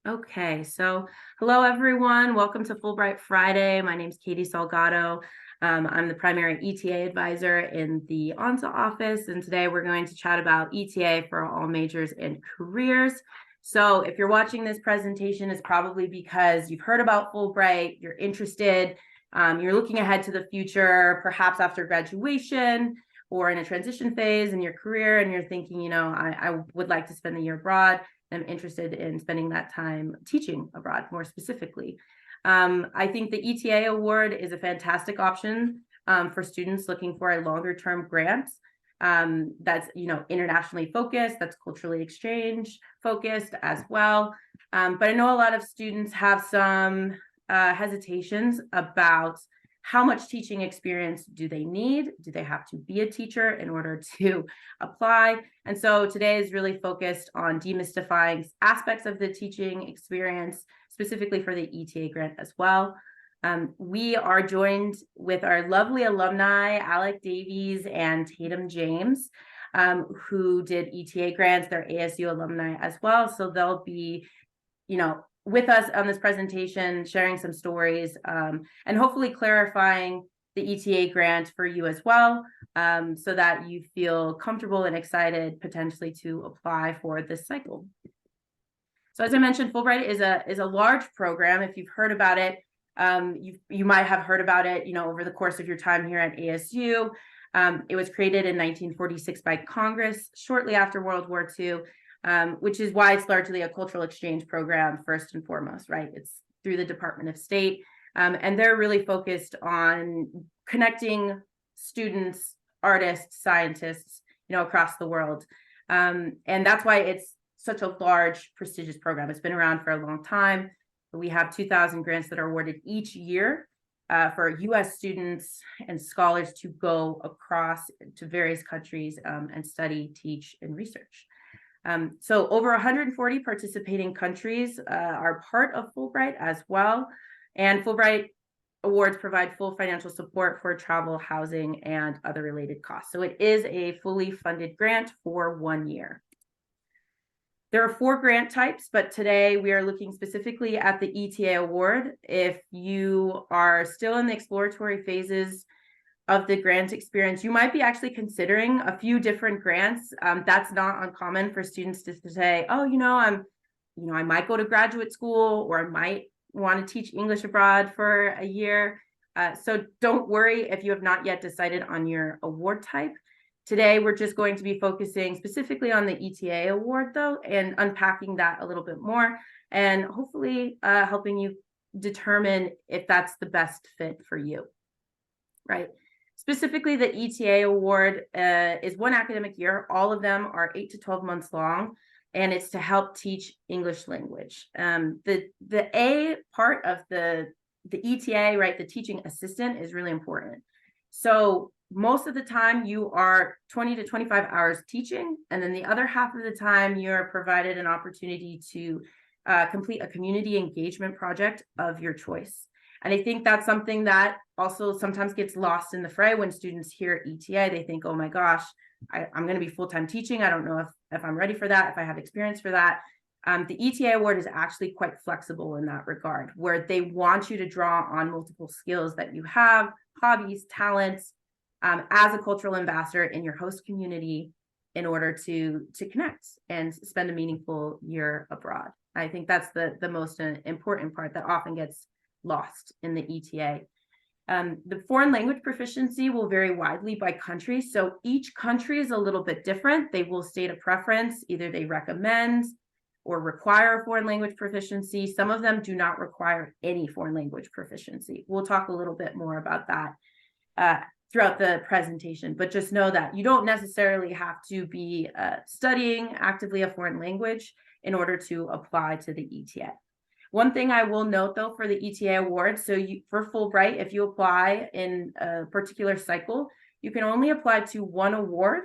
Okay, so hello everyone. Welcome to Fulbright Friday. My name is Katie Salgado. I'm the primary ETA advisor in the ONSA office, and today we're going to chat about ETA for all majors and careers. So if you're watching this presentation, it's probably because you've heard about Fulbright, you're interested, you're looking ahead to the future, perhaps after graduation or in a transition phase in your career, and you're thinking, I would like to spend the year abroad. I'm interested in spending that time teaching abroad more specifically. I think the ETA award is a fantastic option for students looking for a longer term grant that's internationally focused, that's culturally exchange focused as well. But I know a lot of students have some hesitations about how much teaching experience do they need? Do they have to be a teacher in order to apply? And so today is really focused on demystifying aspects of the teaching experience, specifically for the ETA grant as well. We are joined with our lovely alumni, Alec Davies and Tatum James, who did ETA grants. They're ASU alumni as well. So they'll be, with us on this presentation, sharing some stories and hopefully clarifying the ETA grant for you as well, so that you feel comfortable and excited potentially to apply for this cycle. So as I mentioned, Fulbright is a large program. If you've heard about it, you might have heard about it, over the course of your time here at ASU. It was created in 1946 by Congress shortly after World War II. Which is why it's largely a cultural exchange program first and foremost, right? It's through the Department of State, and they're really focused on connecting students, artists, scientists, across the world. And that's why it's such a large, prestigious program. It's been around for a long time. We have 2,000 grants that are awarded each year for U.S. students and scholars to go across to various countries and study, teach, and research. So over 140 participating countries are part of Fulbright as well. And Fulbright awards provide full financial support for travel, housing, and other related costs. So it is a fully funded grant for 1 year. There are 4 grant types, but today we are looking specifically at the ETA award. If you are still in the exploratory phases of the grant experience, you might be actually considering a few different grants. That's not uncommon for students to say, oh, I might go to graduate school, or I might want to teach English abroad for a year. So don't worry if you have not yet decided on your award type. Today, we're just going to be focusing specifically on the ETA award, though, and unpacking that a little bit more, and hopefully helping you determine if that's the best fit for you, right? Specifically, the ETA award is 1 academic year. All of them are 8 to 12 months long, and it's to help teach English language. The A part of the ETA, right, the teaching assistant, is really important. So most of the time you are 20 to 25 hours teaching, and then the other half of the time you're provided an opportunity to complete a community engagement project of your choice. And I think that's something that also sometimes gets lost in the fray when students hear ETA. They think, oh my gosh, I'm going to be full-time teaching. I don't know if I'm ready for that, if I have experience for that. The ETA award is actually quite flexible in that regard, where they want you to draw on multiple skills that you have, hobbies, talents, as a cultural ambassador in your host community in order to connect and spend a meaningful year abroad. I think that's the most important part that often gets lost in the ETA. The foreign language proficiency will vary widely by country. So each country is a little bit different. They will state a preference. Either they recommend or require foreign language proficiency. Some of them do not require any foreign language proficiency. We'll talk a little bit more about that throughout the presentation, but just know that you don't necessarily have to be studying actively a foreign language in order to apply to the ETA. One thing I will note, though, for the ETA award, so for Fulbright, if you apply in a particular cycle, you can only apply to one award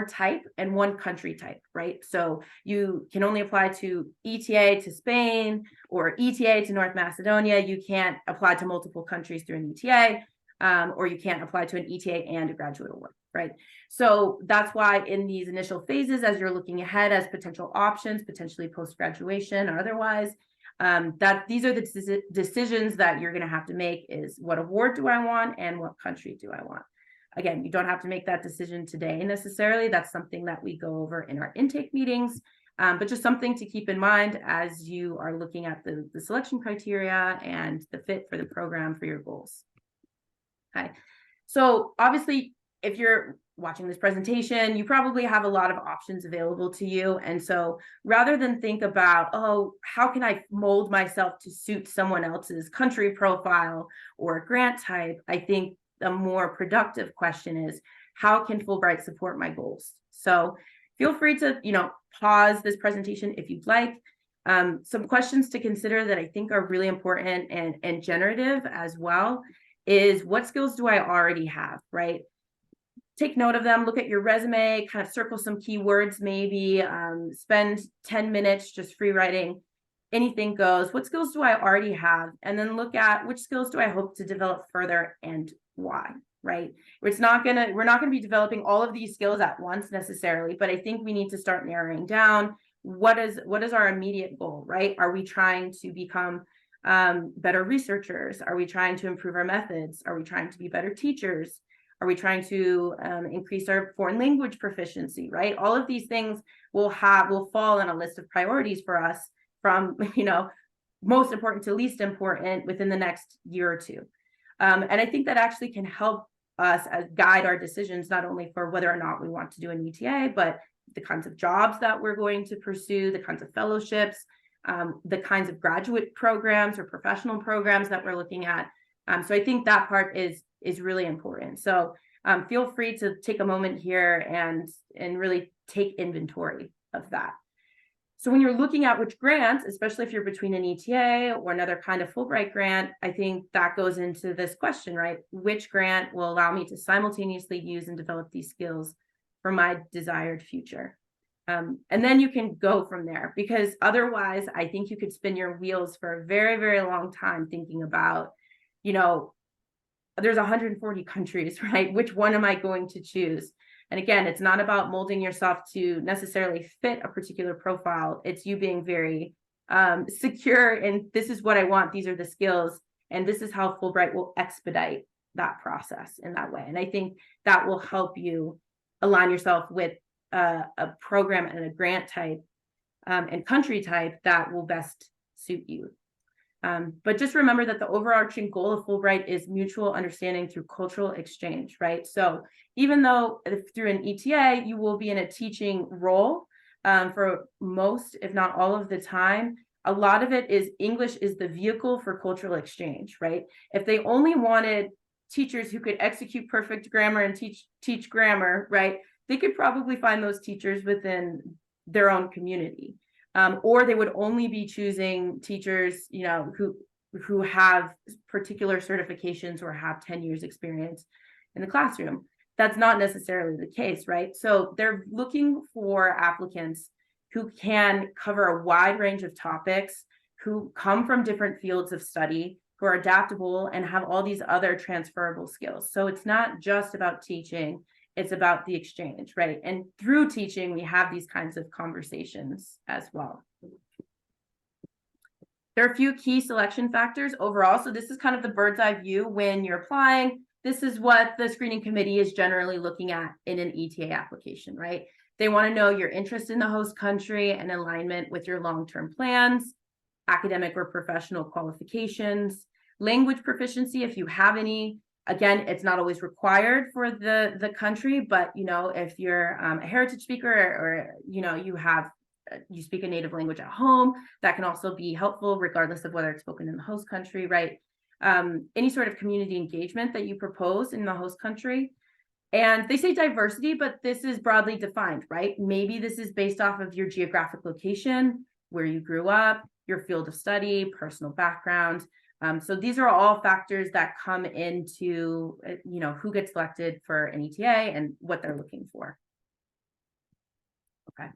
type and one country type, right? So you can only apply to ETA to Spain or ETA to North Macedonia. You can't apply to multiple countries through an ETA, or you can't apply to an ETA and a graduate award, right? So that's why in these initial phases, as you're looking ahead as potential options, potentially post-graduation or otherwise, that these are the decisions that you're going to have to make is what award do I want and what country do I want? Again, you don't have to make that decision today necessarily. That's something that we go over in our intake meetings, but just something to keep in mind as you are looking at the selection criteria and the fit for the program for your goals. Okay, so obviously, if you're watching this presentation, you probably have a lot of options available to you. And so rather than think about, oh, how can I mold myself to suit someone else's country profile or grant type, I think a more productive question is, how can Fulbright support my goals? So feel free to, pause this presentation if you'd like. Some questions to consider that I think are really important and generative as well is, what skills do I already have, right? Take note of them, look at your resume, kind of circle some keywords, maybe spend 10 minutes just free writing, anything goes. What skills do I already have? And then look at which skills do I hope to develop further and why, right? We're not gonna be developing all of these skills at once necessarily, but I think we need to start narrowing down what is our immediate goal, right? Are we trying to become better researchers? Are we trying to improve our methods? Are we trying to be better teachers? Are we trying to increase our foreign language proficiency, right? All of these things will fall on a list of priorities for us from, most important to least important within the next year or two. And I think that actually can help us guide our decisions, not only for whether or not we want to do an ETA, but the kinds of jobs that we're going to pursue, the kinds of fellowships, the kinds of graduate programs or professional programs that we're looking at. So I think that part is really important. So feel free to take a moment here and really take inventory of that. So when you're looking at which grants, especially if you're between an ETA or another kind of Fulbright grant, I think that goes into this question, right? Which grant will allow me to simultaneously use and develop these skills for my desired future? And then you can go from there, because otherwise I think you could spin your wheels for a very, very long time thinking about, there's 140 countries, right? Which one am I going to choose? And again, it's not about molding yourself to necessarily fit a particular profile. It's you being very secure in, this is what I want, these are the skills, and this is how Fulbright will expedite that process in that way. And I think that will help you align yourself with a program and a grant type and country type that will best suit you. But just remember that the overarching goal of Fulbright is mutual understanding through cultural exchange, right? So even though through an ETA, you will be in a teaching role for most, if not all of the time, a lot of it is English is the vehicle for cultural exchange, right? If they only wanted teachers who could execute perfect grammar and teach grammar, right, they could probably find those teachers within their own community. Or they would only be choosing teachers, who have particular certifications or have 10 years experience in the classroom. That's not necessarily the case, right? So they're looking for applicants who can cover a wide range of topics, who come from different fields of study, who are adaptable and have all these other transferable skills. So it's not just about teaching, it's about the exchange, right? And through teaching, we have these kinds of conversations as well. There are a few key selection factors overall. So this is kind of the bird's eye view when you're applying. This is what the screening committee is generally looking at in an ETA application, right? They want to know your interest in the host country and alignment with your long-term plans, academic or professional qualifications, language proficiency, if you have any. Again, it's not always required for the country, but if you're a heritage speaker or you speak a native language at home, that can also be helpful regardless of whether it's spoken in the host country, right? Any sort of community engagement that you propose in the host country. And they say diversity, but this is broadly defined, right? Maybe this is based off of your geographic location, where you grew up, your field of study, personal background. So these are all factors that come into, who gets selected for an ETA and what they're looking for. Okay.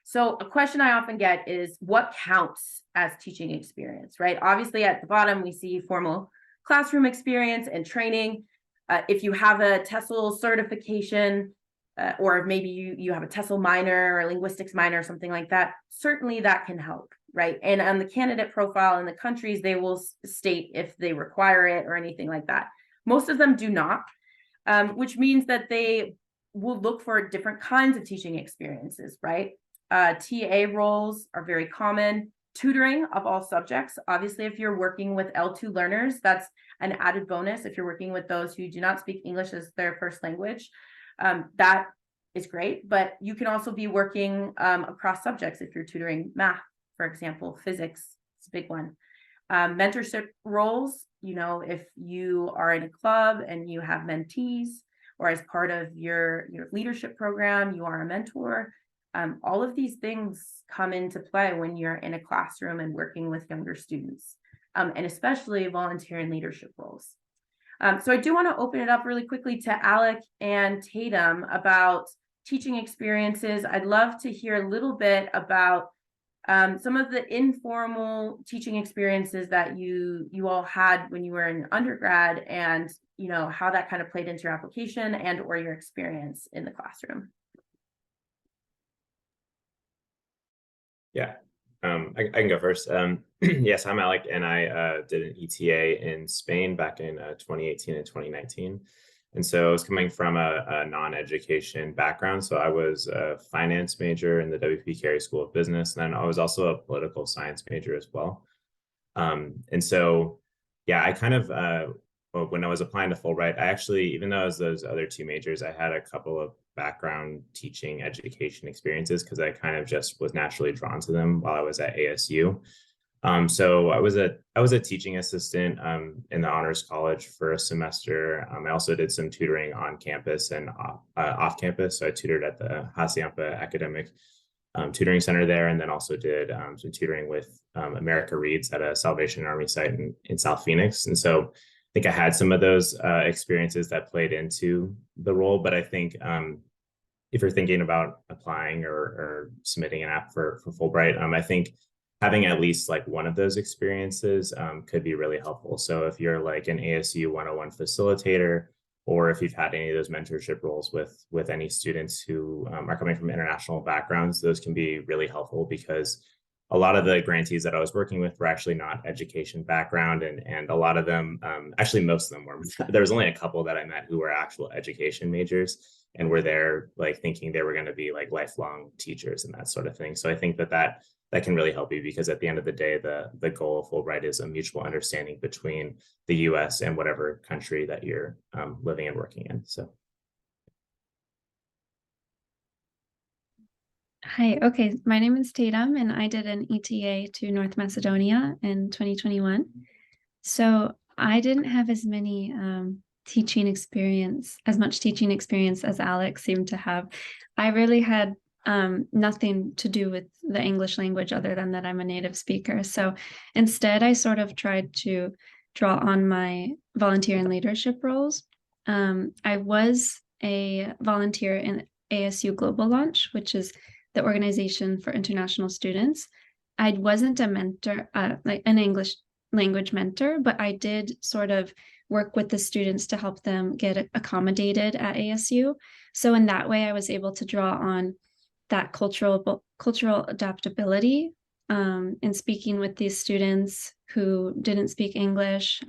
So a question I often get is, what counts as teaching experience, right? Obviously, at the bottom, we see formal classroom experience and training. If you have a TESOL certification, or maybe you have a TESOL minor or linguistics minor or something like that, certainly that can help, right? And on the candidate profile in the countries, they will state if they require it or anything like that. Most of them do not, which means that they will look for different kinds of teaching experiences, right? TA roles are very common. Tutoring of all subjects. Obviously, if you're working with L2 learners, that's an added bonus. If you're working with those who do not speak English as their first language, that is great. But you can also be working across subjects if you're tutoring math, for example, physics is a big one. Mentorship roles, if you are in a club and you have mentees, or as part of your leadership program, you are a mentor. All of these things come into play when you're in a classroom and working with younger students, and especially volunteer and leadership roles. So I do want to open it up really quickly to Alec and Tatum about teaching experiences. I'd love to hear a little bit about some of the informal teaching experiences that you all had when you were in undergrad, and how that kind of played into your application and or your experience in the classroom. Yeah, I can go first. Yes, I'm Alec, and I did an ETA in Spain back in 2018 and 2019. And so I was coming from a non-education background. So I was a finance major in the WP Carey School of Business, and then I was also a political science major as well. And so, yeah, I kind of, when I was applying to Fulbright, I actually, even though I was those other two majors, I had a couple of background teaching education experiences because I kind of just was naturally drawn to them while I was at ASU. So I was a teaching assistant in the honors college for a semester. I also did some tutoring on campus and off campus. So I tutored at the Hacienda Academic Tutoring Center there, and then also did some tutoring with America Reads at a Salvation Army site in South Phoenix. And so I think I had some of those experiences that played into the role. But I think if you're thinking about applying or submitting an app for Fulbright, I think having at least like one of those experiences could be really helpful. So if you're like an ASU 101 facilitator, or if you've had any of those mentorship roles with any students who are coming from international backgrounds, those can be really helpful because a lot of the grantees that I was working with were actually not education background, and a lot of them, actually most of them were. There was only a couple that I met who were actual education majors and were there like thinking they were going to be like lifelong teachers and that sort of thing. So I think that can really help you, because at the end of the day, the goal of Fulbright is a mutual understanding between the US and whatever country that you're living and working in. So. Hi, okay, my name is Tatum, and I did an ETA to North Macedonia in 2021. So I didn't have as many much teaching experience as Alex seemed to have. I really had nothing to do with the English language other than that I'm a native speaker. So instead, I sort of tried to draw on my volunteer and leadership roles. I was a volunteer in ASU Global Launch, which is the Organization for International Students. I wasn't a mentor, like an English language mentor, but I did sort of work with the students to help them get accommodated at ASU. So in that way, I was able to draw on that cultural adaptability in speaking with these students who didn't speak English,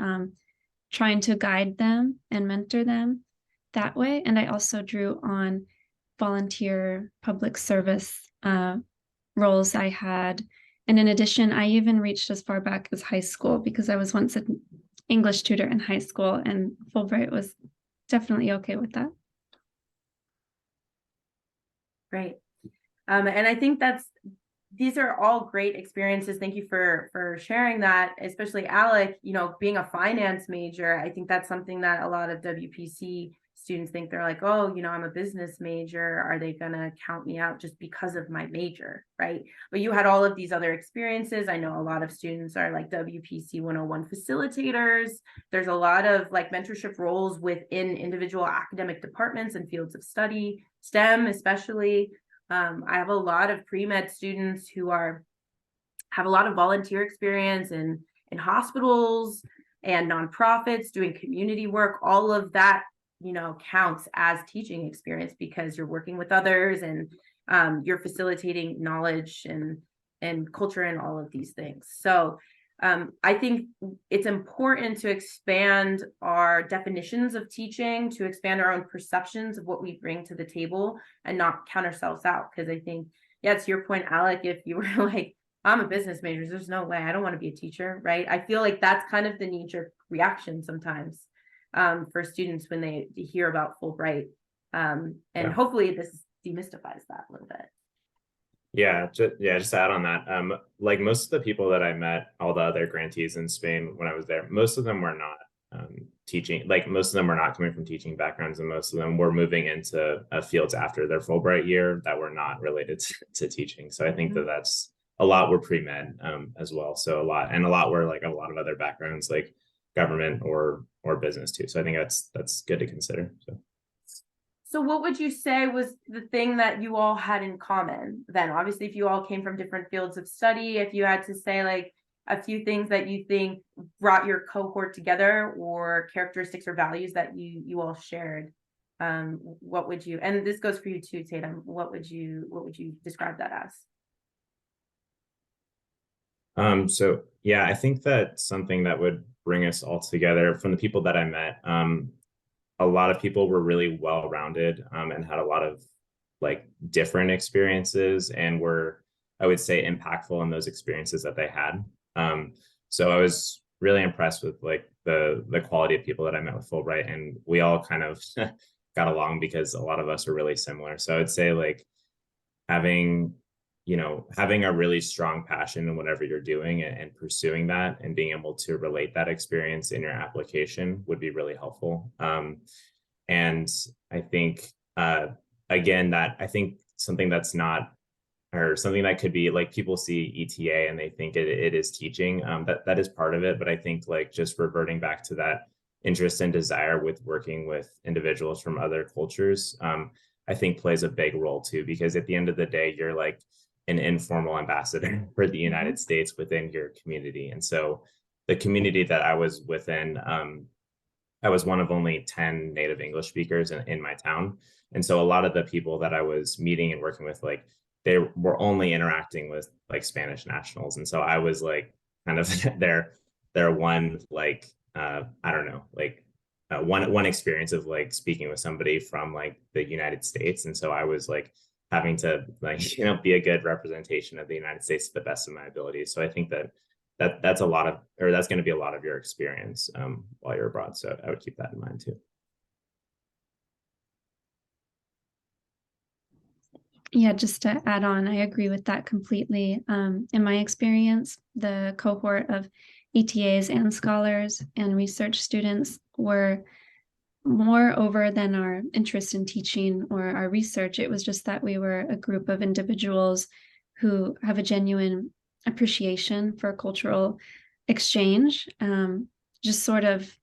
trying to guide them and mentor them that way. And I also drew on volunteer public service roles I had. And in addition, I even reached as far back as high school because I was once an English tutor in high school, and Fulbright was definitely okay with that. Great. And I think these are all great experiences. Thank you for sharing that, especially Alec, being a finance major. I think that's something that a lot of WPC students think. They're like, oh, I'm a business major. Are they going to count me out just because of my major, right? But you had all of these other experiences. I know a lot of students are like WPC 101 facilitators. There's a lot of like mentorship roles within individual academic departments and fields of study, STEM especially. I have a lot of pre-med students who have a lot of volunteer experience in hospitals and nonprofits doing community work. All of that counts as teaching experience because you're working with others and you're facilitating knowledge and culture and all of these things. So I think it's important to expand our definitions of teaching, to expand our own perceptions of what we bring to the table and not count ourselves out. Because I think, yeah, to your point, Alec, if you were like, I'm a business major, there's no way, I don't want to be a teacher, right? I feel like that's kind of the knee-jerk reaction sometimes for students when they hear about Fulbright. And hopefully this demystifies that a little bit. Yeah, just to add on that, like most of the people that I met, all the other grantees in Spain when I was there, most of them were not teaching, like most of them were not coming from teaching backgrounds, and most of them were moving into fields after their Fulbright year that were not related to teaching. So I think that that's a lot were pre-med as well. So a lot were like a lot of other backgrounds like government or business too. So I think that's good to consider. So what would you say was the thing that you all had in common then? Obviously, if you all came from different fields of study, if you had to say like a few things that you think brought your cohort together or characteristics or values that you all shared, what would you, and this goes for you too, Tatum, what would you describe that as? So yeah, I think that something that would bring us all together from the people that I met, a lot of people were really well-rounded and had a lot of like different experiences and were, I would say, impactful in those experiences that they had. So I was really impressed with like the quality of people that I met with Fulbright, and we all kind of got along because a lot of us were really similar. So I would say like having a really strong passion in whatever you're doing and pursuing that and being able to relate that experience in your application would be really helpful. And I think, again, that I think something that's not, or something that could be like people see ETA and they think it is teaching, that is part of it. But I think like just reverting back to that interest and desire with working with individuals from other cultures, I think plays a big role too, because at the end of the day, you're like an informal ambassador for the United States within your community. And so the community that I was within, I was one of only 10 native English speakers in my town. And so a lot of the people that I was meeting and working with, like they were only interacting with like Spanish nationals. And so I was like kind of their one, like, I don't know, like one experience of like speaking with somebody from like the United States. And so I was like having to like, be a good representation of the United States to the best of my ability. So I think that's a lot of, or that's going to be a lot of your experience while you're abroad. So I would keep that in mind too. Yeah, just to add on, I agree with that completely. In my experience, the cohort of ETAs and scholars and research students were more over than our interest in teaching or our research. It was just that we were a group of individuals who have a genuine appreciation for cultural exchange. Just sort of,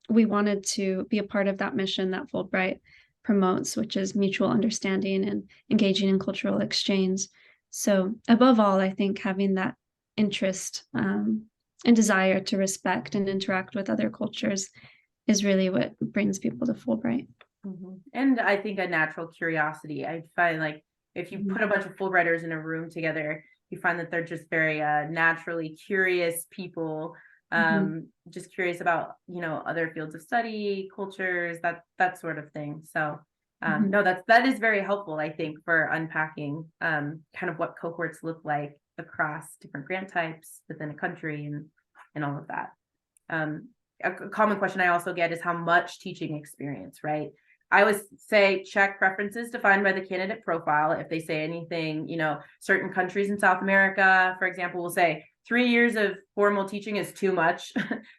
we wanted to be a part of that mission that Fulbright promotes, which is mutual understanding and engaging in cultural exchange. So above all, I think having that interest and desire to respect and interact with other cultures is really what brings people to Fulbright. And I think a natural curiosity. I find like if you put a bunch of Fulbrighters in a room together, you find that they're just very naturally curious people, just curious about, other fields of study, cultures, that sort of thing. So no, that is very helpful, I think, for unpacking kind of what cohorts look like across different grant types within a country and all of that. A common question I also get is how much teaching experience, right? I always say check preferences defined by the candidate profile. If they say anything, certain countries in South America, for example, will say 3 years of formal teaching is too much.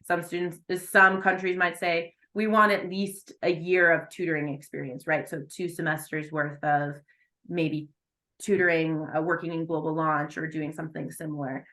Some countries might say we want at least a year of tutoring experience, right? So 2 semesters worth of maybe tutoring, working in global launch or doing something similar.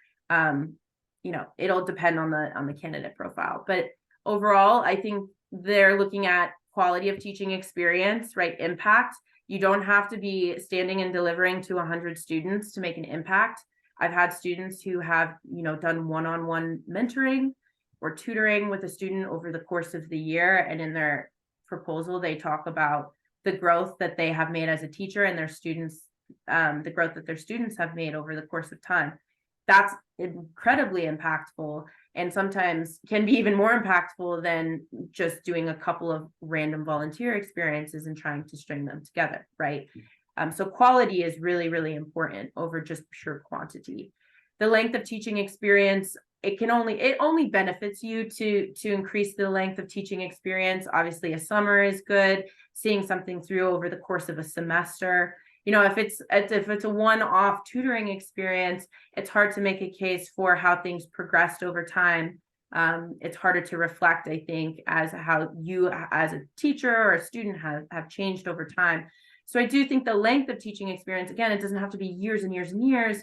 It'll depend on the candidate profile, but overall, I think they're looking at quality of teaching experience, right? Impact. You don't have to be standing and delivering to 100 students to make an impact. I've had students who have, done one-on-one mentoring or tutoring with a student over the course of the year, and in their proposal, they talk about the growth that they have made as a teacher and their students, the growth that their students have made over the course of time. That's incredibly impactful, and sometimes can be even more impactful than just doing a couple of random volunteer experiences and trying to string them together, right? So quality is really, really important over just pure quantity. The length of teaching experience, it only benefits you to increase the length of teaching experience. Obviously, a summer is good, seeing something through over the course of a semester. You know, if it's a one-off tutoring experience, it's hard to make a case for how things progressed over time. It's harder to reflect, I think, as how you as a teacher or a student have changed over time. So I do think the length of teaching experience, again, it doesn't have to be years and years and years,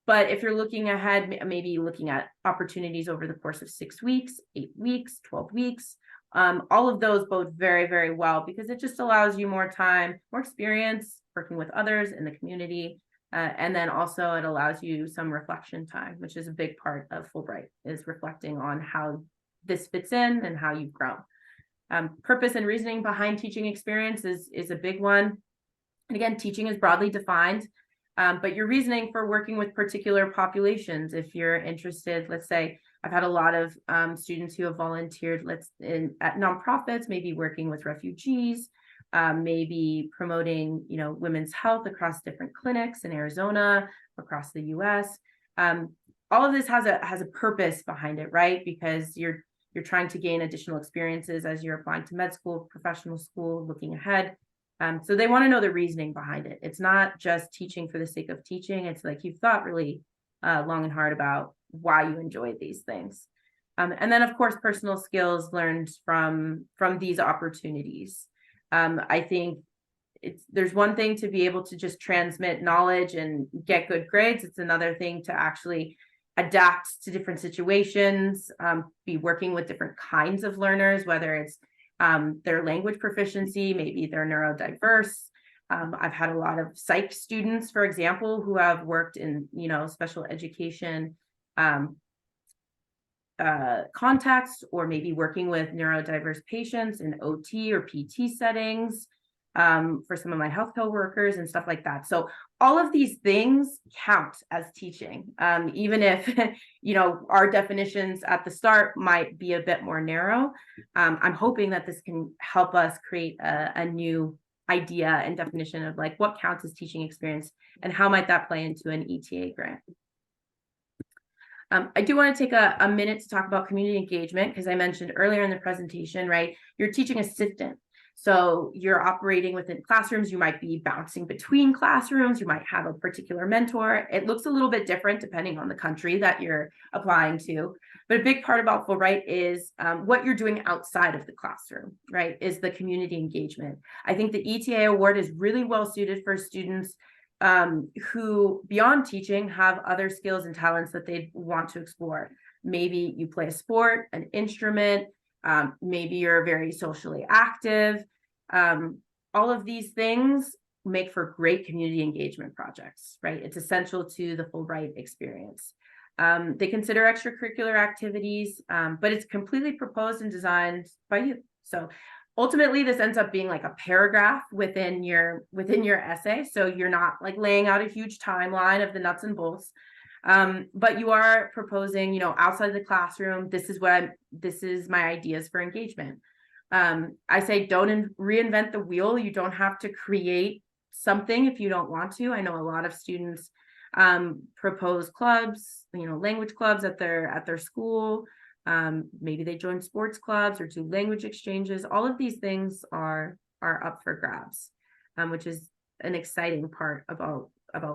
but if you're looking ahead, maybe looking at opportunities over the course of 6 weeks, 8 weeks, 12 weeks, all of those bode very, very well, because it just allows you more time, more experience working with others in the community. And then also it allows you some reflection time, which is a big part of Fulbright, is reflecting on how this fits in and how you've grown. Purpose and reasoning behind teaching experience is a big one. And again, teaching is broadly defined, but your reasoning for working with particular populations, if you're interested, let's say, I've had a lot of students who have volunteered at nonprofits, maybe working with refugees, maybe promoting, women's health across different clinics in Arizona, across the US. All of this has a purpose behind it, right? Because you're trying to gain additional experiences as you're applying to med school, professional school, looking ahead. So they want to know the reasoning behind it. It's not just teaching for the sake of teaching. It's like you've thought really long and hard about why you enjoy these things. And then, of course, personal skills learned from these opportunities. I think there's one thing to be able to just transmit knowledge and get good grades. It's another thing to actually adapt to different situations, be working with different kinds of learners, whether it's their language proficiency, maybe they're neurodiverse. I've had a lot of psych students, for example, who have worked in, special education context, or maybe working with neurodiverse patients in OT or PT settings, for some of my healthcare workers and stuff like that. So all of these things count as teaching, even if, our definitions at the start might be a bit more narrow. I'm hoping that this can help us create a new idea and definition of like what counts as teaching experience and how might that play into an ETA grant. I do want to take a minute to talk about community engagement, because I mentioned earlier in the presentation, right, you're teaching assistant. So you're operating within classrooms, you might be bouncing between classrooms, you might have a particular mentor. It looks a little bit different depending on the country that you're applying to. But a big part about Fulbright is what you're doing outside of the classroom, right, is the community engagement. I think the ETA award is really well suited for students who, beyond teaching, have other skills and talents that they want to explore. Maybe you play a sport, an instrument, maybe you're very socially active. All of these things make for great community engagement projects, right? It's essential to the Fulbright experience. They consider extracurricular activities, but it's completely proposed and designed by you. So ultimately, this ends up being like a paragraph within your essay. So you're not like laying out a huge timeline of the nuts and bolts. But you are proposing, outside the classroom, this is my ideas for engagement. I say don't reinvent the wheel. You don't have to create something if you don't want to. I know a lot of students propose clubs, language clubs at their school. Maybe they join sports clubs or do language exchanges. All of these things are up for grabs, which is an exciting part about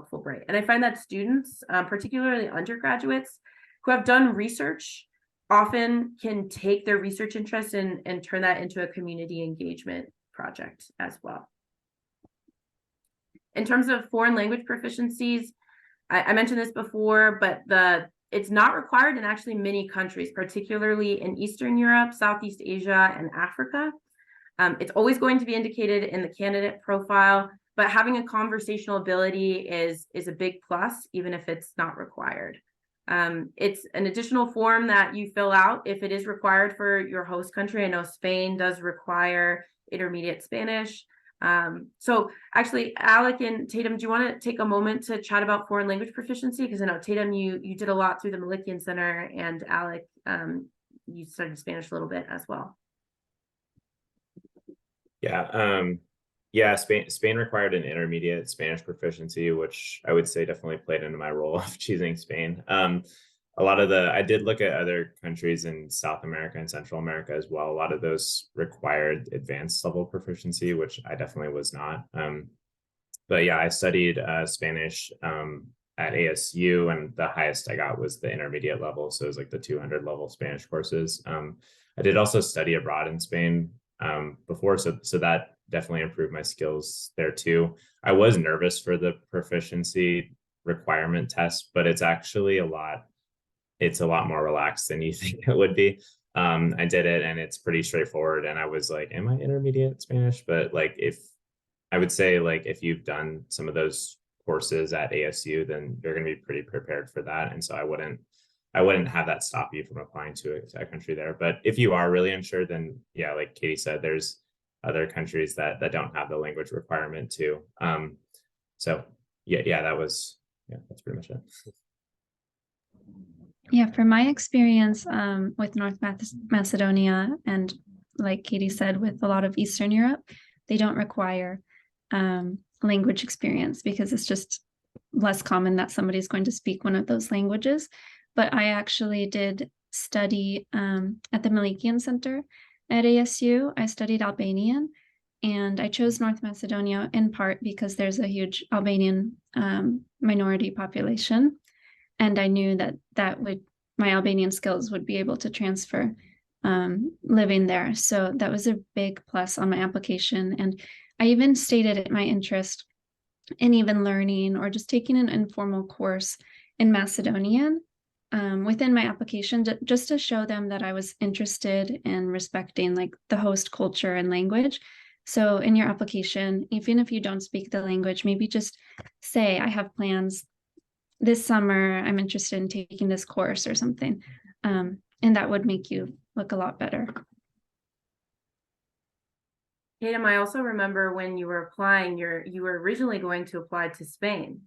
Fulbright. And I find that students, particularly undergraduates who have done research, often can take their research interest and turn that into a community engagement project as well. In terms of foreign language proficiencies, I mentioned this before, but it's not required in actually many countries, particularly in Eastern Europe, Southeast Asia, and Africa. It's always going to be indicated in the candidate profile, but having a conversational ability is a big plus, even if it's not required. It's an additional form that you fill out if it is required for your host country. I know Spain does require intermediate Spanish. So actually, Alec and Tatum, do you want to take a moment to chat about foreign language proficiency? Because I know Tatum, you did a lot through the Malikian Center, and Alec, you studied Spanish a little bit as well. Yeah, Spain required an intermediate Spanish proficiency, which I would say definitely played into my role of choosing Spain. I did look at other countries in South America and Central America as well. A lot of those required advanced level proficiency, which I definitely was not. But yeah, I studied Spanish at ASU, and the highest I got was the intermediate level. So it was like the 200 level Spanish courses. I did also study abroad in Spain before, so that definitely improved my skills there too. I was nervous for the proficiency requirement test, but it's actually a lot more relaxed than you think it would be. I did it and it's pretty straightforward. And I was like, am I intermediate Spanish? But like, I would say like, if you've done some of those courses at ASU, then you're going to be pretty prepared for that. And so I wouldn't have that stop you from applying to a country there. But if you are really unsure, then yeah, like Katie said, there's other countries that don't have the language requirement too. So that's pretty much it. Yeah, from my experience with North Macedonia, and like Katie said, with a lot of Eastern Europe, they don't require language experience because it's just less common that somebody's going to speak one of those languages. But I actually did study at the Malikian Center at ASU. I studied Albanian, and I chose North Macedonia in part because there's a huge Albanian minority population. And I knew that my Albanian skills would be able to transfer living there. So that was a big plus on my application. And I even stated my interest in even learning or just taking an informal course in Macedonian within my application, just to show them that I was interested in respecting like the host culture and language. So in your application, even if you don't speak the language, maybe just say, I have plans this summer, I'm interested in taking this course or something. And that would make you look a lot better. Tatum, I also remember when you were applying, you were originally going to apply to Spain,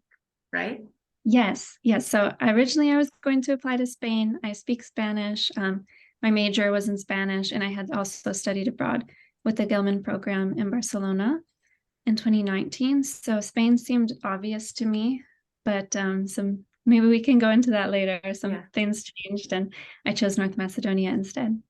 right? Yes. So originally I was going to apply to Spain. I speak Spanish. My major was in Spanish, and I had also studied abroad with the Gilman program in Barcelona in 2019. So Spain seemed obvious to me, but maybe we can go into that later. Things changed, and I chose North Macedonia instead.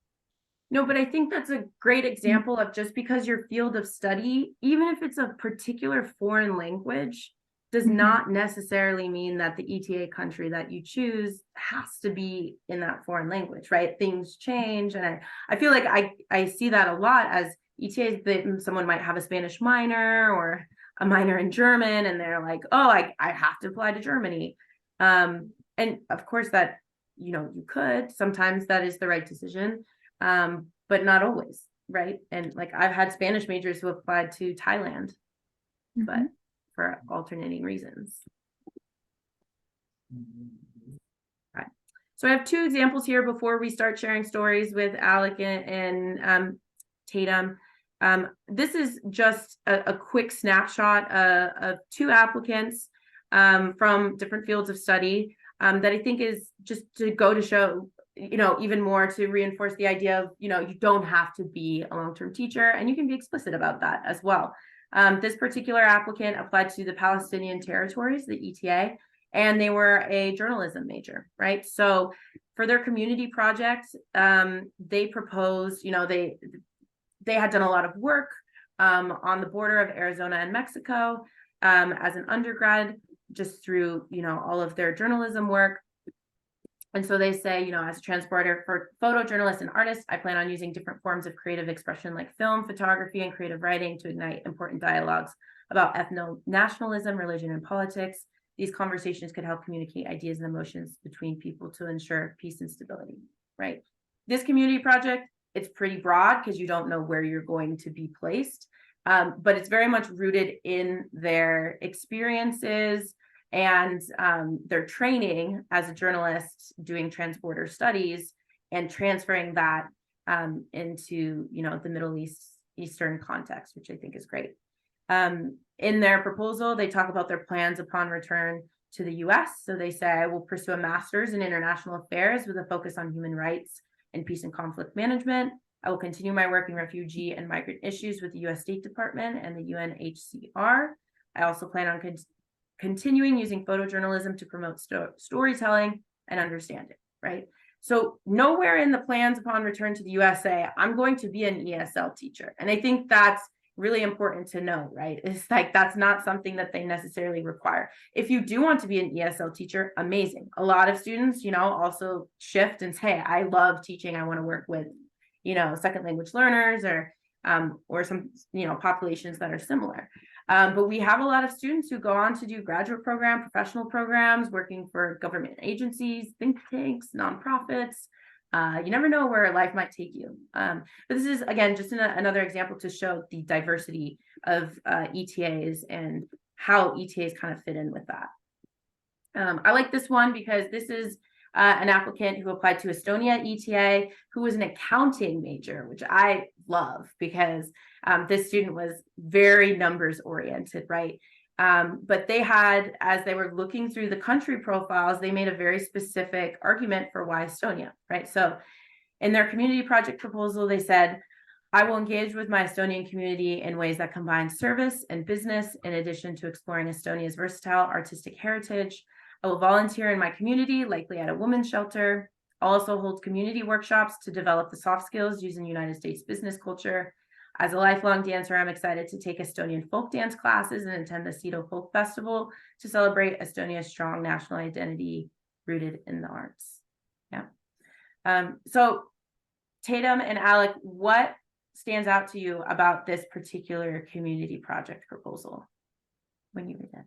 No, but I think that's a great example of just because your field of study, even if it's a particular foreign language, does not necessarily mean that the ETA country that you choose has to be in that foreign language, right? Things change. And I feel like I see that a lot as ETAs, that someone might have a Spanish minor or a minor in German, and they're like, oh, I have to apply to Germany. And of course that, you could, sometimes that is the right decision, but not always, right? And like I've had Spanish majors who applied to Thailand, but for alternating reasons. Right. So I have two examples here before we start sharing stories with Alec and Tatum. This is just a quick snapshot of two applicants from different fields of study that I think is just to go to show, even more to reinforce the idea of, you don't have to be a long-term teacher, and you can be explicit about that as well. This particular applicant applied to the Palestinian territories, the ETA, and they were a journalism major, right? So for their community project, they proposed, they had done a lot of work on the border of Arizona and Mexico as an undergrad, just through, all of their journalism work. And so they say, as a transporter for photojournalists and artists, I plan on using different forms of creative expression like film, photography, and creative writing to ignite important dialogues about ethno-nationalism, religion, and politics. These conversations could help communicate ideas and emotions between people to ensure peace and stability, right? This community project, it's pretty broad because you don't know where you're going to be placed, but it's very much rooted in their experiences and their training as a journalist doing transborder studies and transferring that into, the Middle East Eastern context, which I think is great. In their proposal, they talk about their plans upon return to the US. So they say, I will pursue a master's in international affairs with a focus on human rights and peace and conflict management. I will continue my work in refugee and migrant issues with the US State Department and the UNHCR. I also plan on continuing using photojournalism to promote storytelling and understanding, right? So nowhere in the plans upon return to the USA, I'm going to be an ESL teacher. And I think that's really important to know, right? It's like, that's not something that they necessarily require. If you do want to be an ESL teacher, amazing. A lot of students, also shift and say, I love teaching. I want to work with, second language learners or some, populations that are similar. But we have a lot of students who go on to do graduate program, professional programs, working for government agencies, think tanks, nonprofits. You never know where life might take you. But this is, again, just another example to show the diversity of ETAs and how ETAs kind of fit in with that. I like this one because this is an applicant who applied to Estonia ETA, who was an accounting major, which I love because this student was very numbers oriented, right? But they had, as they were looking through the country profiles, they made a very specific argument for why Estonia, right? So in their community project proposal, they said, I will engage with my Estonian community in ways that combine service and business, in addition to exploring Estonia's versatile artistic heritage. I will volunteer in my community, likely at a women's shelter. I'll also hold community workshops to develop the soft skills using United States business culture. As a lifelong dancer, I'm excited to take Estonian folk dance classes and attend the Seto Folk Festival to celebrate Estonia's strong national identity rooted in the arts. Yeah. So Tatum and Alec, what stands out to you about this particular community project proposal when you read it?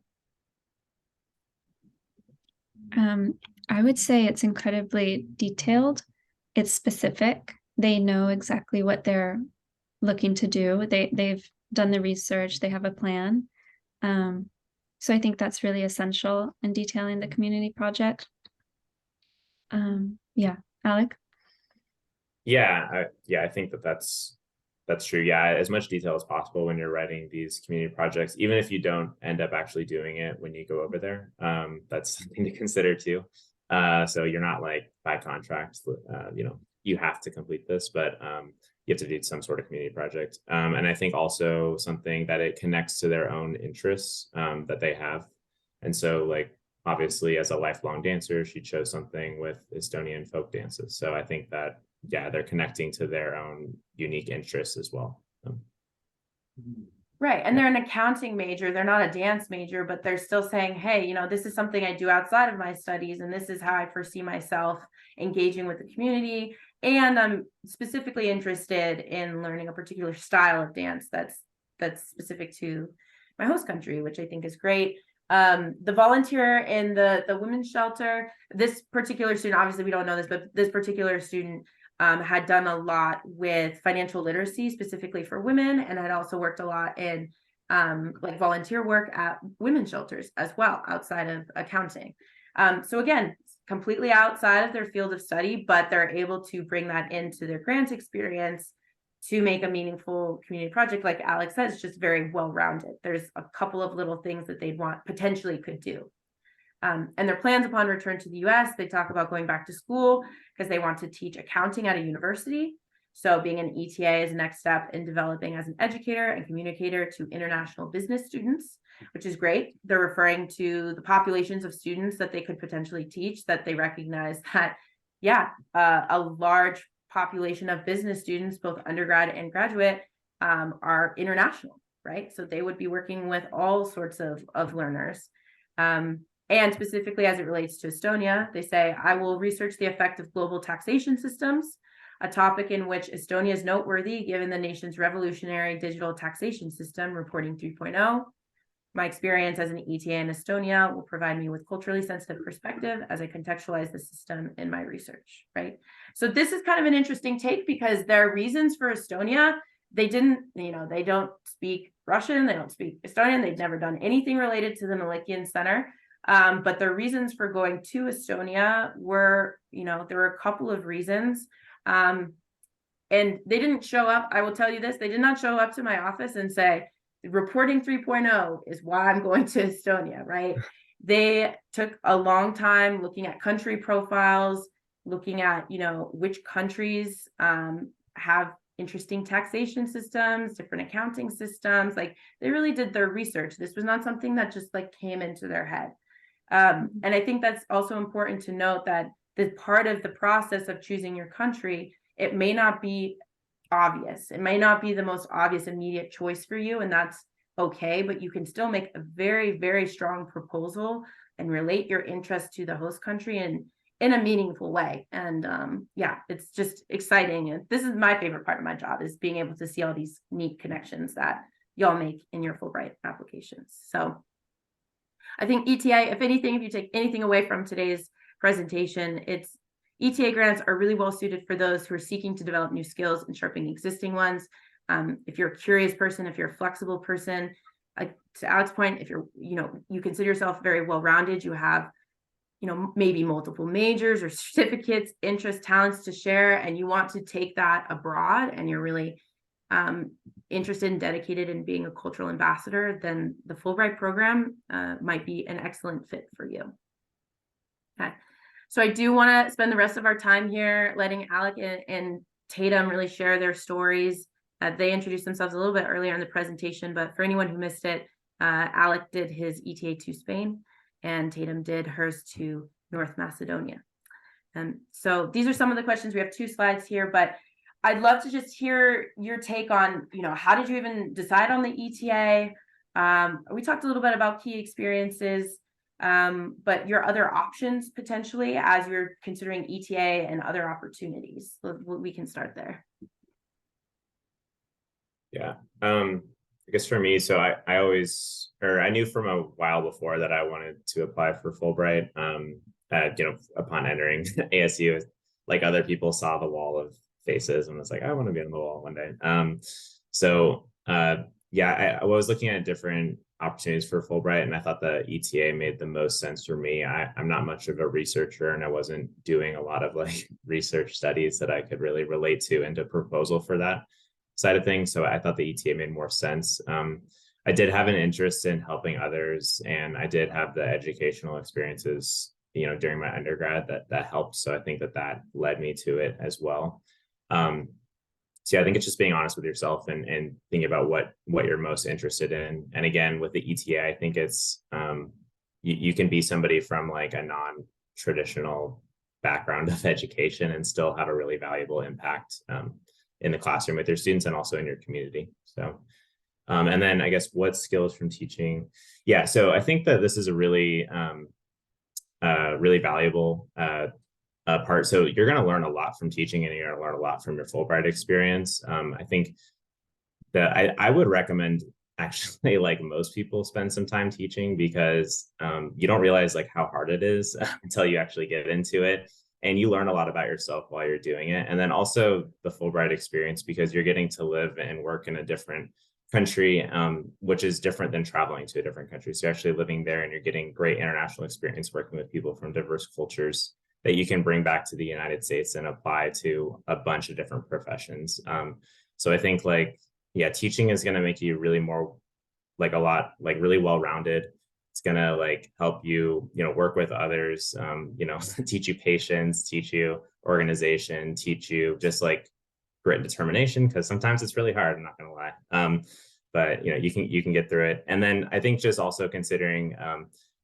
I would say it's incredibly detailed. It's specific. They know exactly what they're looking to do. They've done the research. They have a plan. So I think that's really essential in detailing the community project. Yeah, Alec? Yeah, I think that's true. Yeah, as much detail as possible when you're writing these community projects, even if you don't end up actually doing it when you go over there. That's something to consider too. So you're not like by contract, you have to complete this, but you have to do some sort of community project. And I think also something that it connects to their own interests that they have. And so like, obviously as a lifelong dancer, she chose something with Estonian folk dances. So I think that, yeah, they're connecting to their own unique interests as well. Right. And they're an accounting major. They're not a dance major, but they're still saying, hey, this is something I do outside of my studies. And this is how I foresee myself engaging with the community. And I'm specifically interested in learning a particular style of dance that's specific to my host country, which I think is great. The volunteer in the women's shelter, this particular student, obviously we don't know this, but this particular student had done a lot with financial literacy, specifically for women, and had also worked a lot in like volunteer work at women's shelters as well, outside of accounting. So again, completely outside of their field of study, but they're able to bring that into their grant experience to make a meaningful community project. Like Alex says, it's just very well-rounded. There's a couple of little things that they'd potentially could do. And their plans upon return to the US, they talk about going back to school because they want to teach accounting at a university. So being an ETA is the next step in developing as an educator and communicator to international business students, which is great. They're referring to the populations of students that they could potentially teach, that they recognize that, a large population of business students, both undergrad and graduate, are international, right? So they would be working with all sorts of learners. And specifically as it relates to Estonia, they say, I will research the effect of global taxation systems, a topic in which Estonia is noteworthy given the nation's revolutionary digital taxation system, Reporting 3.0. My experience as an ETA in Estonia will provide me with culturally sensitive perspective as I contextualize the system in my research, right? So this is kind of an interesting take because their reasons for Estonia, they don't speak Russian, they don't speak Estonian, they've never done anything related to the Malikian Center. But their reasons for going to Estonia were, there were a couple of reasons. And they didn't show up. I will tell you this, they did not show up to my office and say, reporting 3.0 is why I'm going to Estonia, right? They took a long time looking at country profiles, looking at, which countries have interesting taxation systems, different accounting systems. Like, they really did their research. This was not something that just like came into their head. And I think that's also important to note that the part of the process of choosing your country, it may not be obvious. It may not be the most obvious immediate choice for you, and that's okay, but you can still make a very, very strong proposal and relate your interest to the host country in a meaningful way. And yeah, it's just exciting. And this is my favorite part of my job, is being able to see all these neat connections that y'all make in your Fulbright applications. So I think ETA, if anything, if you take anything away from today's presentation, it's ETA grants are really well suited for those who are seeking to develop new skills and sharpening existing ones. If you're a curious person, if you're a flexible person, to Alex's point, if you're, you consider yourself very well-rounded, you have, maybe multiple majors or certificates, interests, talents to share, and you want to take that abroad, and you're really interested and dedicated in being a cultural ambassador, then the Fulbright program might be an excellent fit for you. Okay. So I do want to spend the rest of our time here letting Alec and Tatum really share their stories. They introduced themselves a little bit earlier in the presentation, but for anyone who missed it, Alec did his ETA to Spain, and Tatum did hers to North Macedonia. And so these are some of the questions. We have 2 slides here, but I'd love to just hear your take on, how did you even decide on the ETA? We talked a little bit about key experiences, but your other options potentially as you're considering ETA and other opportunities. So we can start there. Yeah. I guess for me, so I knew from a while before that I wanted to apply for Fulbright. Upon entering ASU, like other people saw the wall of faces and was like, I want to be on the wall one day. I was looking at different opportunities for Fulbright, and I thought the ETA made the most sense for me. I'm not much of a researcher, and I wasn't doing a lot of like research studies that I could really relate to into proposal for that side of things. So I thought the ETA made more sense. I did have an interest in helping others, and I did have the educational experiences, during my undergrad that helped. So I think that led me to it as well. So yeah, I think it's just being honest with yourself and thinking about what you're most interested in. And again, with the ETA, I think it's you can be somebody from like a non-traditional background of education and still have a really valuable impact in the classroom with your students and also in your community. So and then I guess what skills from teaching. Yeah, so I think that this is a really really valuable part. So you're going to learn a lot from teaching, and you're going to learn a lot from your Fulbright experience. I think that I would recommend actually, like most people, spend some time teaching, because you don't realize like how hard it is until you actually get into it, and you learn a lot about yourself while you're doing it. And then also the Fulbright experience, because you're getting to live and work in a different country, which is different than traveling to a different country. So you're actually living there, and you're getting great international experience working with people from diverse cultures that you can bring back to the United States and apply to a bunch of different professions. So I think teaching is going to make you really more really well-rounded. It's going to help you, work with others, teach you patience, teach you organization, teach you just grit and determination, because sometimes it's really hard, I'm not going to lie. But you can get through it. And then I think just also considering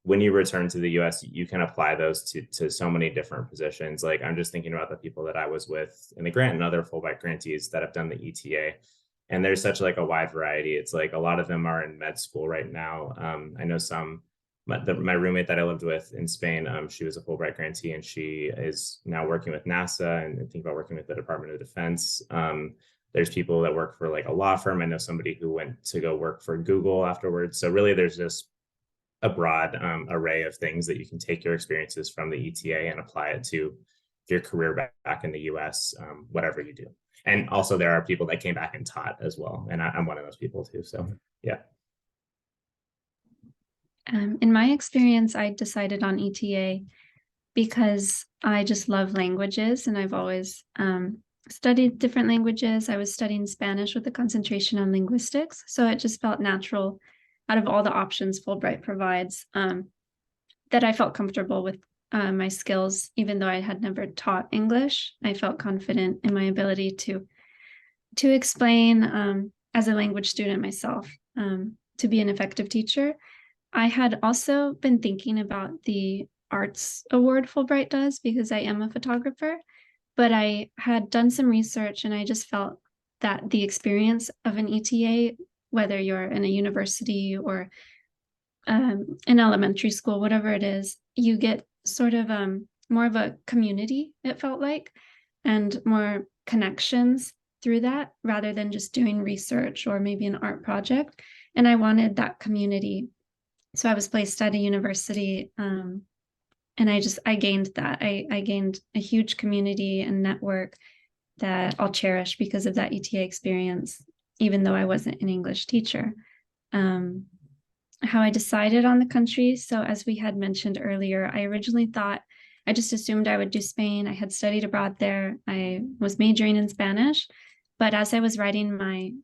when you return to the US, you can apply those to so many different positions. I'm just thinking about the people that I was with in the grant and other Fulbright grantees that have done the ETA. And there's such a wide variety. It's a lot of them are in med school right now. I know my roommate that I lived with in Spain, she was a Fulbright grantee, and she is now working with NASA and thinking about working with the Department of Defense. There's people that work for a law firm. I know somebody who went to go work for Google afterwards. So really there's just a broad array of things that you can take your experiences from the ETA and apply it to your career back in the US, whatever you do. And also there are people that came back and taught as well. And I'm one of those people too, so yeah. In my experience, I decided on ETA because I just love languages, and I've always studied different languages. I was studying Spanish with a concentration on linguistics. So it just felt natural out of all the options Fulbright provides, that I felt comfortable with my skills. Even though I had never taught English, I felt confident in my ability to explain as a language student myself, to be an effective teacher. I had also been thinking about the arts award Fulbright does because I am a photographer, but I had done some research and I just felt that the experience of an ETA, whether you're in a university or in elementary school, whatever it is, you get sort of more of a community, it felt like, and more connections through that rather than just doing research or maybe an art project. And I wanted that community. So I was placed at a university, and I gained that. I gained a huge community and network that I'll cherish because of that ETA experience, even though I wasn't an English teacher. How I decided on the country. So as we had mentioned earlier, I originally thought, I just assumed I would do Spain. I had studied abroad there. I was majoring in Spanish, but as I was writing my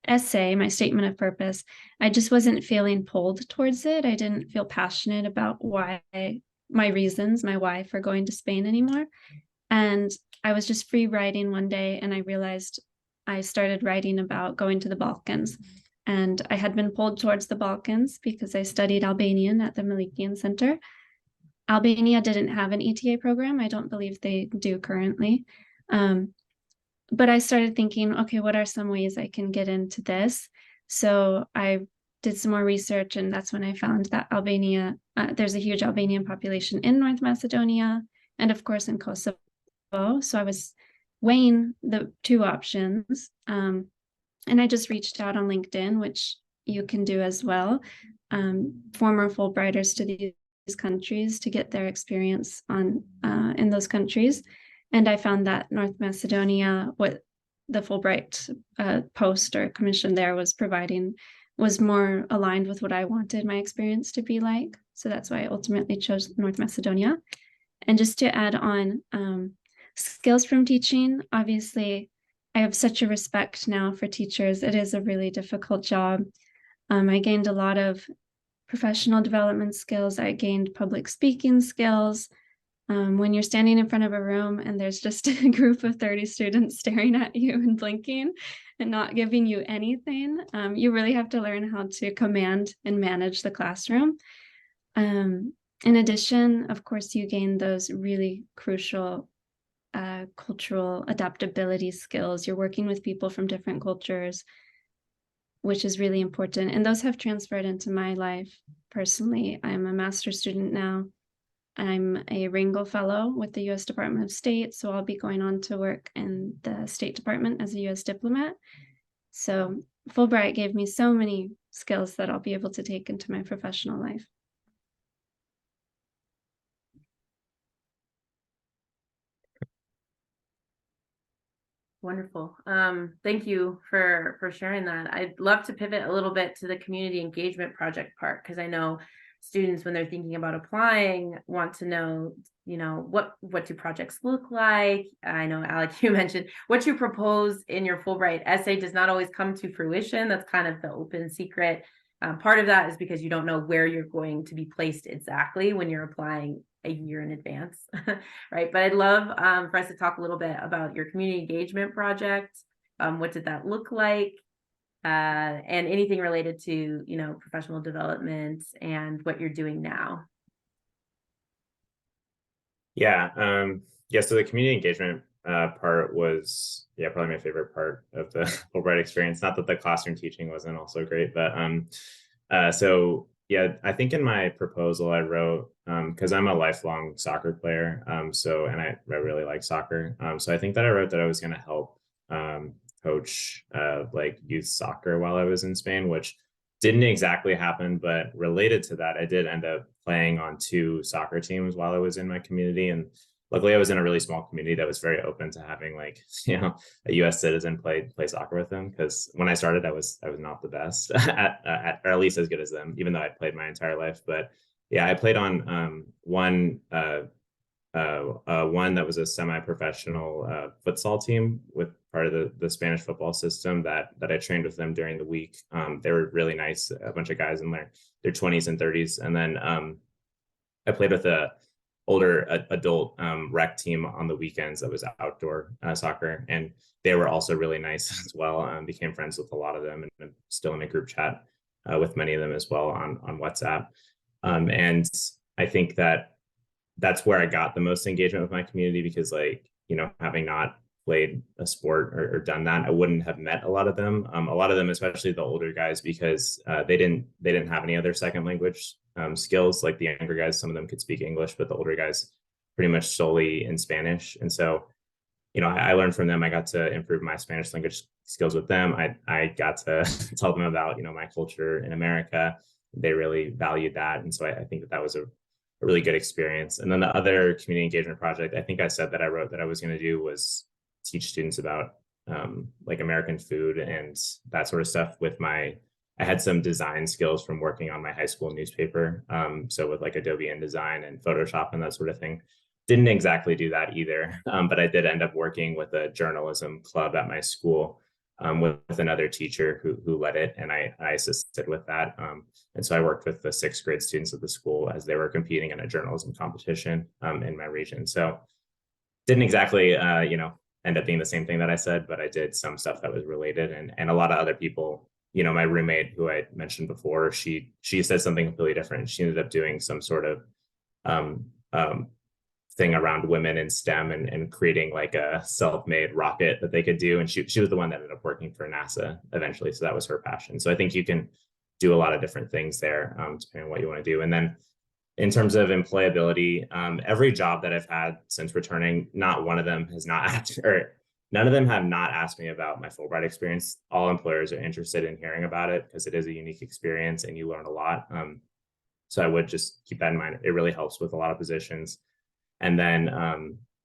essay, my statement of purpose, I just wasn't feeling pulled towards it. I didn't feel passionate about why, my reasons, my why for going to Spain anymore. And I was just free writing one day and I realized I started writing about going to the Balkans. And I had been pulled towards the Balkans because I studied Albanian at the Malikian Center. Albania didn't have an ETA program. I don't believe they do currently. But I started thinking, okay, what are some ways I can get into this? So I did some more research, and that's when I found that Albania, there's a huge Albanian population in North Macedonia, and of course in Kosovo. So I was weighing the two options. And I just reached out on LinkedIn, which you can do as well, former Fulbrighters to these countries to get their experience on in those countries. And I found that North Macedonia, what the Fulbright post or commission there was providing, was more aligned with what I wanted my experience to be like. So that's why I ultimately chose North Macedonia. And just to add on, skills from teaching, obviously, I have such a respect now for teachers. It is a really difficult job. I gained a lot of professional development skills. I gained public speaking skills. When you're standing in front of a room and there's just a group of 30 students staring at you and blinking and not giving you anything, you really have to learn how to command and manage the classroom. In addition, of course, you gain those really crucial cultural adaptability skills. You're working with people from different cultures, which is really important. And those have transferred into my life personally. I'm a master's student now. I'm a Ringel Fellow with the U.S. Department of State, so I'll be going on to work in the State Department as a U.S. diplomat. So Fulbright gave me so many skills that I'll be able to take into my professional life. Wonderful. Thank you for sharing that. I'd love to pivot a little bit to the community engagement project part, because I know students, when they're thinking about applying, want to know, what do projects look like? I know, Alec, you mentioned what you propose in your Fulbright essay does not always come to fruition. That's kind of the open secret. Part of that is because you don't know where you're going to be placed exactly when you're applying a year in advance, right? But I'd love for us to talk a little bit about your community engagement project. What did that look like? And anything related to, professional development and what you're doing now. Yeah. So the community engagement part was, probably my favorite part of the Fulbright experience. Not that the classroom teaching wasn't also great, but I think in my proposal I wrote, because I'm a lifelong soccer player, and I really like soccer. So I think that I wrote that I was going to help coach like youth soccer while I was in Spain, which didn't exactly happen, but related to that, I did end up playing on 2 soccer teams while I was in my community. And luckily I was in a really small community that was very open to having a US citizen play soccer with them. Because when I started, I was not the best or at least as good as them, even though I played my entire life. But yeah, I played on one one that was a semi-professional futsal team with part of the Spanish football system that I trained with them during the week. They were really nice, a bunch of guys in their 20s and 30s. And then I played with a older adult rec team on the weekends that was outdoor soccer, and they were also really nice as well. Became friends with a lot of them, and I'm still in a group chat with many of them as well on WhatsApp. And I think that's where I got the most engagement with my community, because, like, you know, having not played a sport or done that, I wouldn't have met a lot of them. A lot of them, especially the older guys, because they didn't have any other second language skills. Like the younger guys, some of them could speak English, but the older guys pretty much solely in Spanish. And so, you know, I learned from them. I got to improve my Spanish language skills with them. I got to tell them about, you know, my culture in America. They really valued that. And so I think that was a really good experience. And then the other community engagement project, I think I said that I wrote that I was going to do, was teach students about like American food and that sort of stuff with I had some design skills from working on my high school newspaper. So with like Adobe InDesign and Photoshop and that sort of thing. Didn't exactly do that either, but I did end up working with a journalism club at my school with another teacher who led it, and I assisted with that. And so I worked with the 6th grade students of the school as they were competing in a journalism competition in my region. So didn't exactly, you know, end up being the same thing that I said, but I did some stuff that was related. And a lot of other people, you know, my roommate who I mentioned before, she said something completely different. She ended up doing some sort of thing around women in STEM and creating like a self-made rocket that they could do. And she was the one that ended up working for NASA eventually. So that was her passion. So I think you can do a lot of different things there, depending on what you want to do. And then in terms of employability, every job that I've had since returning, not one of them has not asked, or none of them have not asked me about my Fulbright experience. All employers are interested in hearing about it because it is a unique experience and you learn a lot. So I would just keep that in mind. It really helps with a lot of positions. And then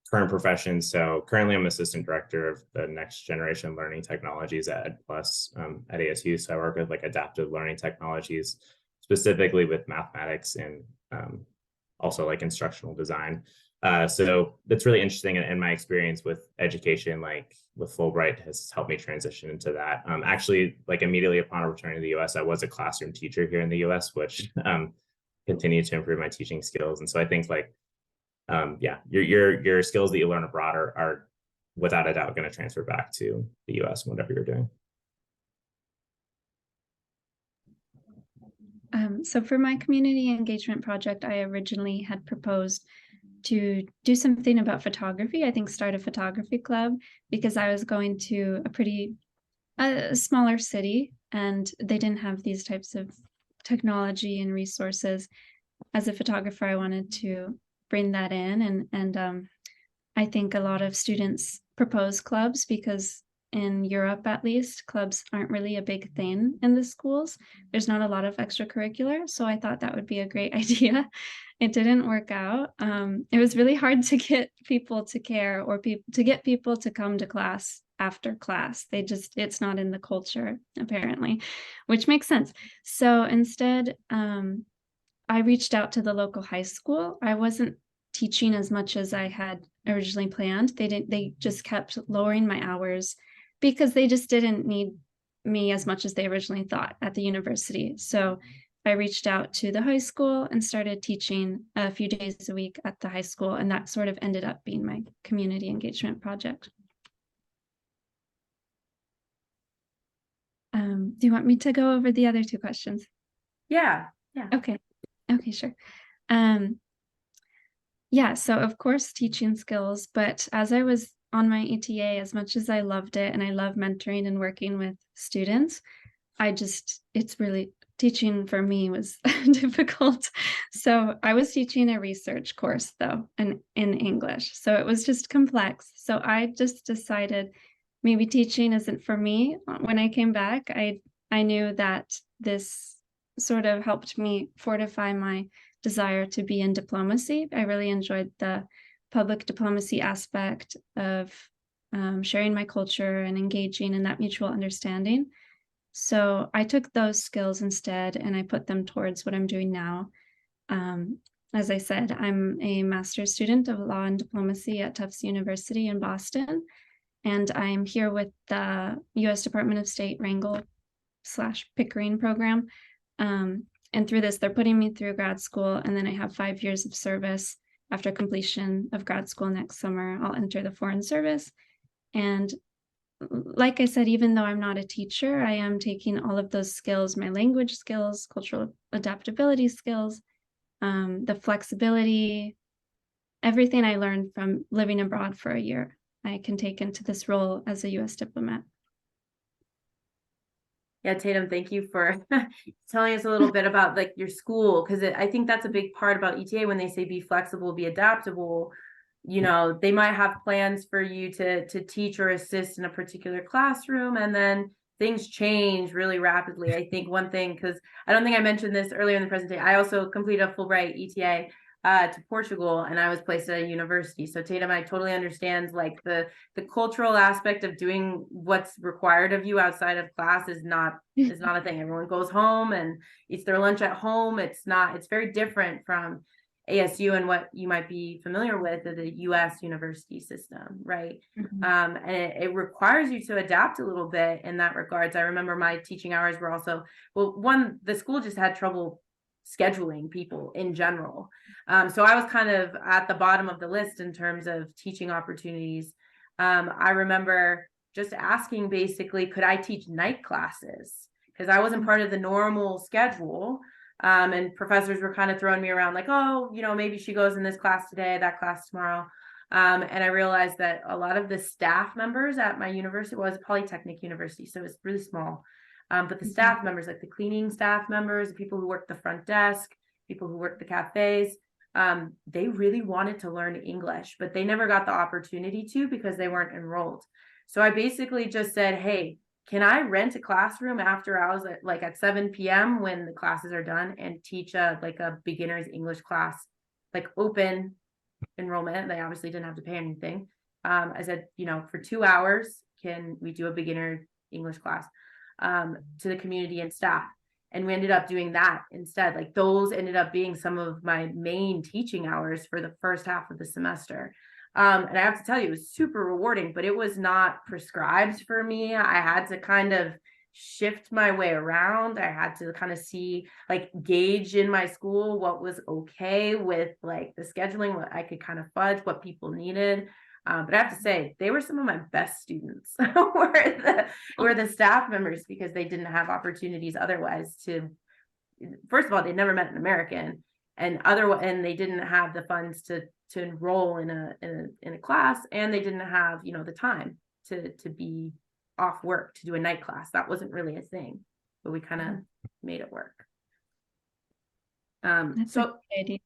current professions. So currently I'm assistant director of the next generation learning technologies at EdPlus at ASU. So I work with like adaptive learning technologies, specifically with mathematics and also like instructional design. So that's really interesting. And my experience with education, like with Fulbright, has helped me transition into that. Actually, like immediately upon returning to the US, I was a classroom teacher here in the US, which continued to improve my teaching skills. And so I think like, yeah, your skills that you learn abroad are without a doubt going to transfer back to the US, whatever you're doing. So for my community engagement project, I originally had proposed to do something about photography. I think start a photography club, because I was going to a smaller city and they didn't have these types of technology and resources. As a photographer, I wanted to bring that in, and I think a lot of students propose clubs because in Europe, at least, clubs aren't really a big thing in the schools. There's not a lot of extracurricular, so I thought that would be a great idea. It didn't work out. It was really hard to get people to care, or to get people to come to class after class. It's not in the culture, apparently, which makes sense. So instead, I reached out to the local high school. I wasn't teaching as much as I had originally planned. They just kept lowering my hours because they just didn't need me as much as they originally thought at the university. So I reached out to the high school and started teaching a few days a week at the high school. And that sort of ended up being my community engagement project. Do you want me to go over the other 2 questions? Yeah. Okay, sure. Yeah, so of course, teaching skills, but as I was on my ETA, as much as I loved it and I love mentoring and working with students, teaching for me was difficult. So I was teaching a research course though, and in English. So it was just complex. So I just decided maybe teaching isn't for me. When I came back, I knew that this sort of helped me fortify my desire to be in diplomacy. I really enjoyed the public diplomacy aspect of sharing my culture and engaging in that mutual understanding. So I took those skills instead and I put them towards what I'm doing now. as I said, I'm a master's student of law and diplomacy at Tufts University in Boston, and I'm here with the U.S. Department of State Wrangell/Pickering program. And through this, they're putting me through grad school, and then I have 5 years of service. After completion of grad school next summer, I'll enter the Foreign Service. And like I said, even though I'm not a teacher, I am taking all of those skills, my language skills, cultural adaptability skills, the flexibility, everything I learned from living abroad for a year, I can take into this role as a U.S. diplomat. Yeah, Tatum, thank you for telling us a little bit about like your school, because I think that's a big part about ETA when they say be flexible, be adaptable. You know, they might have plans for you to teach or assist in a particular classroom, and then things change really rapidly. I think one thing, because I don't think I mentioned this earlier in the presentation, I also completed a Fulbright ETA to Portugal, and I was placed at a university. So Tatum, I totally understand like the cultural aspect of doing what's required of you outside of class is not a thing. Everyone goes home and eats their lunch at home. It's very different from ASU and what you might be familiar with of the US university system, right? And it requires you to adapt a little bit in that regards. I remember my teaching hours were also, well, one, the school just had trouble scheduling people in general. So I was kind of at the bottom of the list in terms of teaching opportunities. I remember just asking basically, could I teach night classes? Because I wasn't part of the normal schedule. And professors were kind of throwing me around like, oh, you know, maybe she goes in this class today, that class tomorrow. And I realized that a lot of the staff members at my university was a polytechnic university, so it's really small. But the staff members, like the cleaning staff members, the people who work the front desk, people who work the cafes, they really wanted to learn English, but they never got the opportunity to because they weren't enrolled. So I basically just said, hey, can I rent a classroom after hours at 7 p.m. when the classes are done and teach a beginner's English class, like open enrollment? They obviously didn't have to pay anything. I said, you know, for 2 hours, can we do a beginner English class to the community and staff? And we ended up doing that instead. Like those ended up being some of my main teaching hours for the first half of the semester. And I have to tell you, it was super rewarding, but it was not prescribed for me. I had to kind of shift my way around. I had to kind of see, like, gauge in my school what was okay with like the scheduling, what I could kind of fudge, what people needed. But I have to say, they were some of my best students were the staff members, because they didn't have opportunities otherwise to, first of all, they never met an American, and they didn't have the funds to enroll in a class, and they didn't have, you know, the time to be off work to do a night class. That wasn't really a thing, but we kind of made it work. That's so a good idea.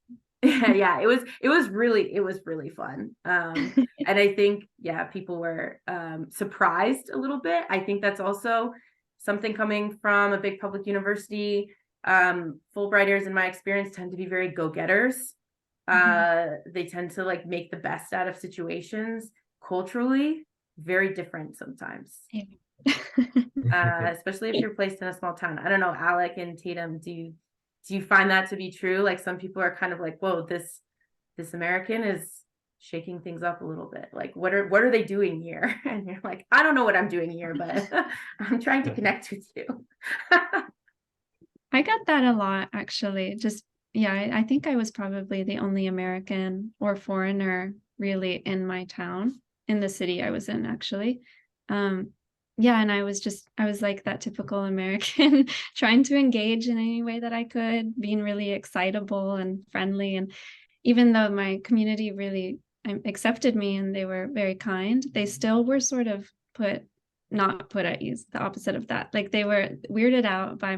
yeah, it was really fun. And I think, yeah, people were surprised a little bit. I think that's also something coming from a big public university. Fulbrighters, in my experience, tend to be very go-getters. They tend to like make the best out of situations. Culturally, very different sometimes. Especially if you're placed in a small town. I don't know, Alec and Tatum, do you find that to be true? Like some people are kind of like, whoa, this American is shaking things up a little bit. Like, what are they doing here? And you're like, I don't know what I'm doing here, but I'm trying to connect with you. I got that a lot, actually. Just, yeah, I think I was probably the only American or foreigner really in my town, in the city I was in, actually. Yeah, and I was like that typical American, trying to engage in any way that I could, being really excitable and friendly. And even though my community really accepted me and they were very kind, they still were sort of not put at ease, the opposite of that. Like they were weirded out by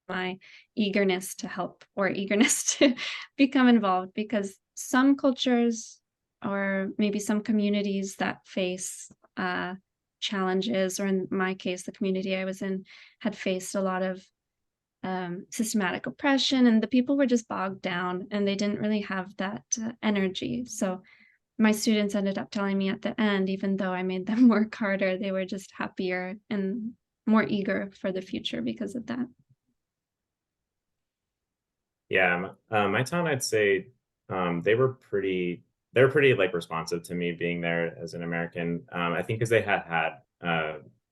my eagerness to help or eagerness to become involved, because some cultures or maybe some communities that face challenges, or in my case, the community I was in had faced a lot of systematic oppression, and the people were just bogged down and they didn't really have that energy. So my students ended up telling me at the end, even though I made them work harder, they were just happier and more eager for the future because of that. Yeah, my town, I'd say they were pretty like responsive to me being there as an American. I think because they had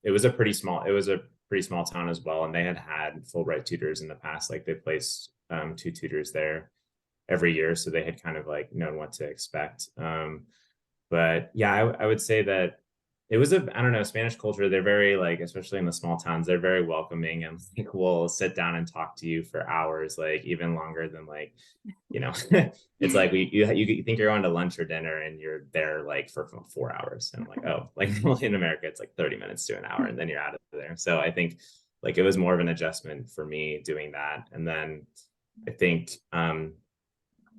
it was a pretty small town as well, and they had Fulbright tutors in the past. Like they placed two tutors there every year, so they had kind of like known what to expect. But yeah, I would say that it was I don't know, Spanish culture. They're very like, especially in the small towns, they're very welcoming and like will sit down and talk to you for hours, like even longer than like, you know, it's like you think you're going to lunch or dinner and you're there like for 4 hours. And I'm like, oh, like in America, it's like 30 minutes to an hour and then you're out of there. So I think like it was more of an adjustment for me doing that. And then I think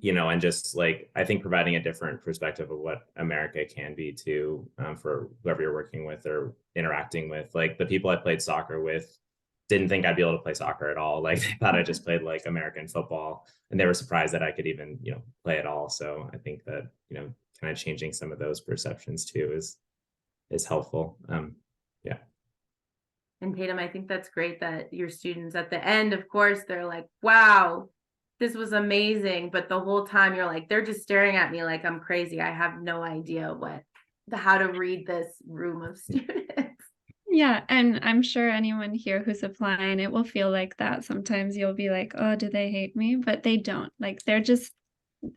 you know, and just like I think providing a different perspective of what America can be too, for whoever you're working with or interacting with. Like the people I played soccer with didn't think I'd be able to play soccer at all. Like they thought I just played like American football, and they were surprised that I could even, you know, play at all. So I think that, you know, kind of changing some of those perceptions too is helpful. Yeah. And Tatum, I think that's great that your students at the end, of course, they're like, wow, this was amazing. But the whole time you're like, they're just staring at me like I'm crazy. I have no idea how to read this room of students. Yeah, and I'm sure anyone here who's applying, it will feel like that. Sometimes you'll be like, oh, do they hate me? But they don't. Like they're just,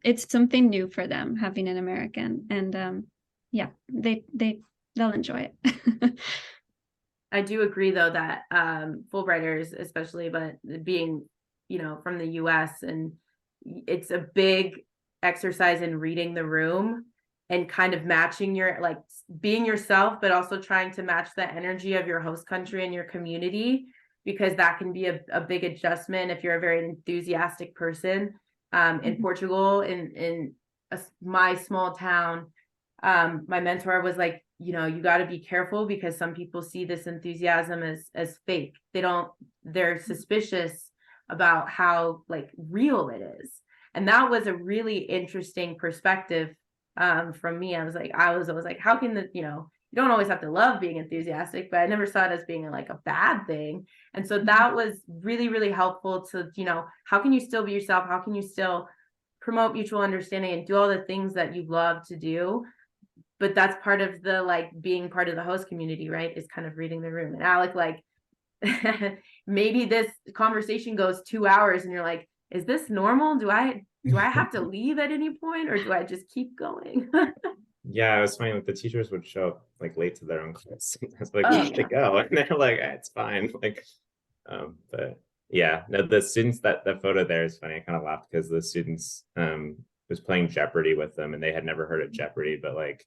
it's something new for them having an American. And yeah, they'll enjoy it. I do agree though that Fulbrighters, especially, but being, you know, from the US, and it's a big exercise in reading the room and kind of matching your like being yourself, but also trying to match the energy of your host country and your community, because that can be a big adjustment if you're a very enthusiastic person. In Portugal, in my small town, my mentor was like, you know, you got to be careful because some people see this enthusiasm as fake. They're suspicious about how like real it is. And that was a really interesting perspective from me. I was always like, how can you know, you don't always have to love being enthusiastic, but I never saw it as being like a bad thing. And so that was really, really helpful to, you know, how can you still be yourself? How can you still promote mutual understanding and do all the things that you love to do? But that's part of the like being part of the host community, right? Is kind of reading the room. And Alec, like maybe this conversation goes 2 hours and you're like, is this normal? Do I have to leave at any point, or do I just keep going? Yeah, it was funny. Like the teachers would show up like late to their own class. I was like, Oh, we need to go, and they're like, it's fine. Like, but yeah, no, the students that photo there is funny. I kind of laughed because the students was playing Jeopardy with them, and they had never heard of Jeopardy, but like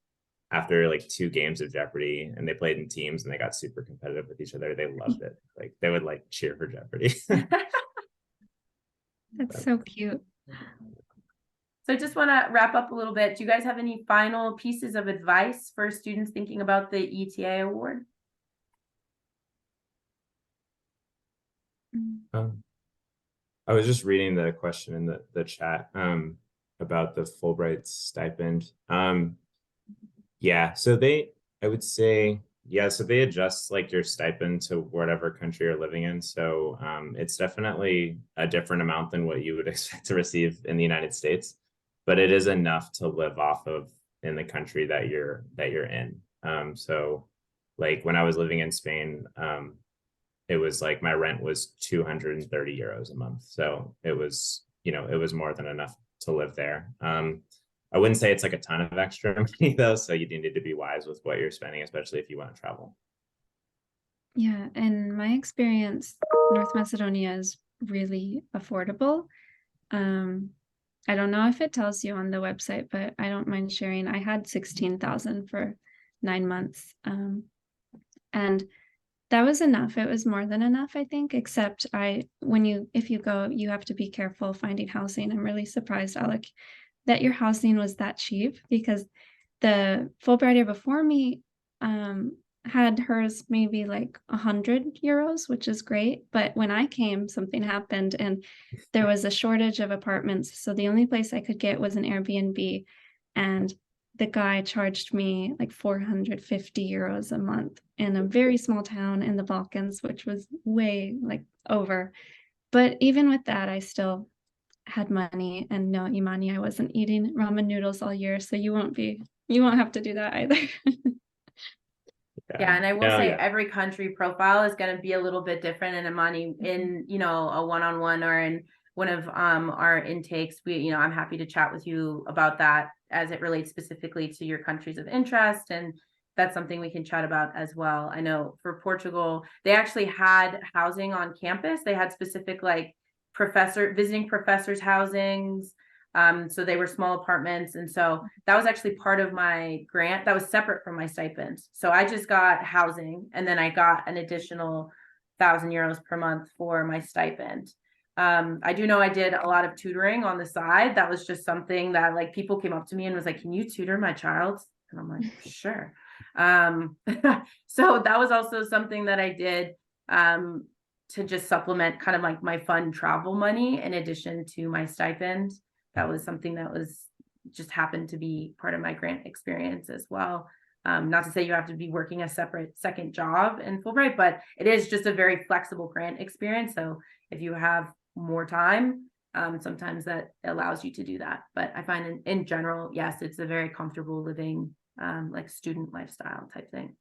after like 2 games of Jeopardy, and they played in teams and they got super competitive with each other, they loved it. Like they would like cheer for Jeopardy. That's so cute. So I just want to wrap up a little bit. Do you guys have any final pieces of advice for students thinking about the ETA award? I was just reading the question in the chat about the Fulbright stipend. Yeah, so I would say, yeah, so they adjust like your stipend to whatever country you're living in. So it's definitely a different amount than what you would expect to receive in the United States, but it is enough to live off of in the country that you're in. So like when I was living in Spain, it was like my rent was 230 euros a month. So it was, you know, it was more than enough to live there. I wouldn't say it's like a ton of extra money though, so you need to be wise with what you're spending, especially if you want to travel. Yeah, in my experience, North Macedonia is really affordable. I don't know if it tells you on the website, but I don't mind sharing. I had 16,000 for 9 months. And that was enough. It was more than enough, I think, except if you go, you have to be careful finding housing. I'm really surprised, Alec, that your housing was that cheap, because the Fulbrighter before me had hers maybe like 100 euros, which is great. But when I came, something happened and there was a shortage of apartments. So the only place I could get was an Airbnb. And the guy charged me like 450 euros a month in a very small town in the Balkans, which was way like over. But even with that, I still had money. And no, Imani, I wasn't eating ramen noodles all year, so you won't have to do that either. Yeah, and I will No, say yeah. every country profile is going to be a little bit different. And Imani, in a one-on-one or in one of our intakes, I'm happy to chat with you about that as it relates specifically to your countries of interest, and that's something we can chat about as well. I know for Portugal, they actually had housing on campus. They had specific like visiting professors housings. So they were small apartments. And so that was actually part of my grant that was separate from my stipend. So I just got housing, and then I got an additional €1,000 per month for my stipend. I do know I did a lot of tutoring on the side. That was just something that like people came up to me and was like, "Can you tutor my child?" And I'm like, "Sure." So that was also something that I did to just supplement kind of like my fun travel money in addition to my stipend. That was something that was just happened to be part of my grant experience as well. Not to say you have to be working a separate second job in Fulbright, but it is just a very flexible grant experience. So if you have more time, sometimes that allows you to do that. But I find in general, yes, it's a very comfortable living, like student lifestyle type thing.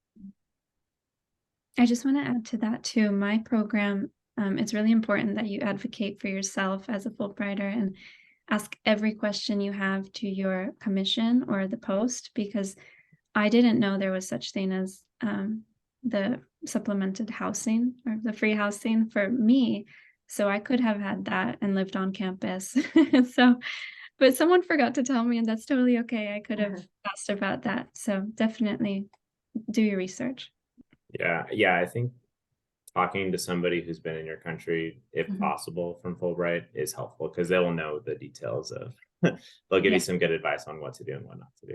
I just want to add to that too. My program, it's really important that you advocate for yourself as a Fulbrighter and ask every question you have to your commission or the post, because I didn't know there was such thing as the supplemented housing or the free housing for me. So I could have had that and lived on campus. But someone forgot to tell me, and that's totally okay. I could have asked about that. So definitely do your research. Yeah, I think talking to somebody who's been in your country, if Mhm. possible, from Fulbright is helpful because they will know the details of, they'll give you some good advice on what to do and what not to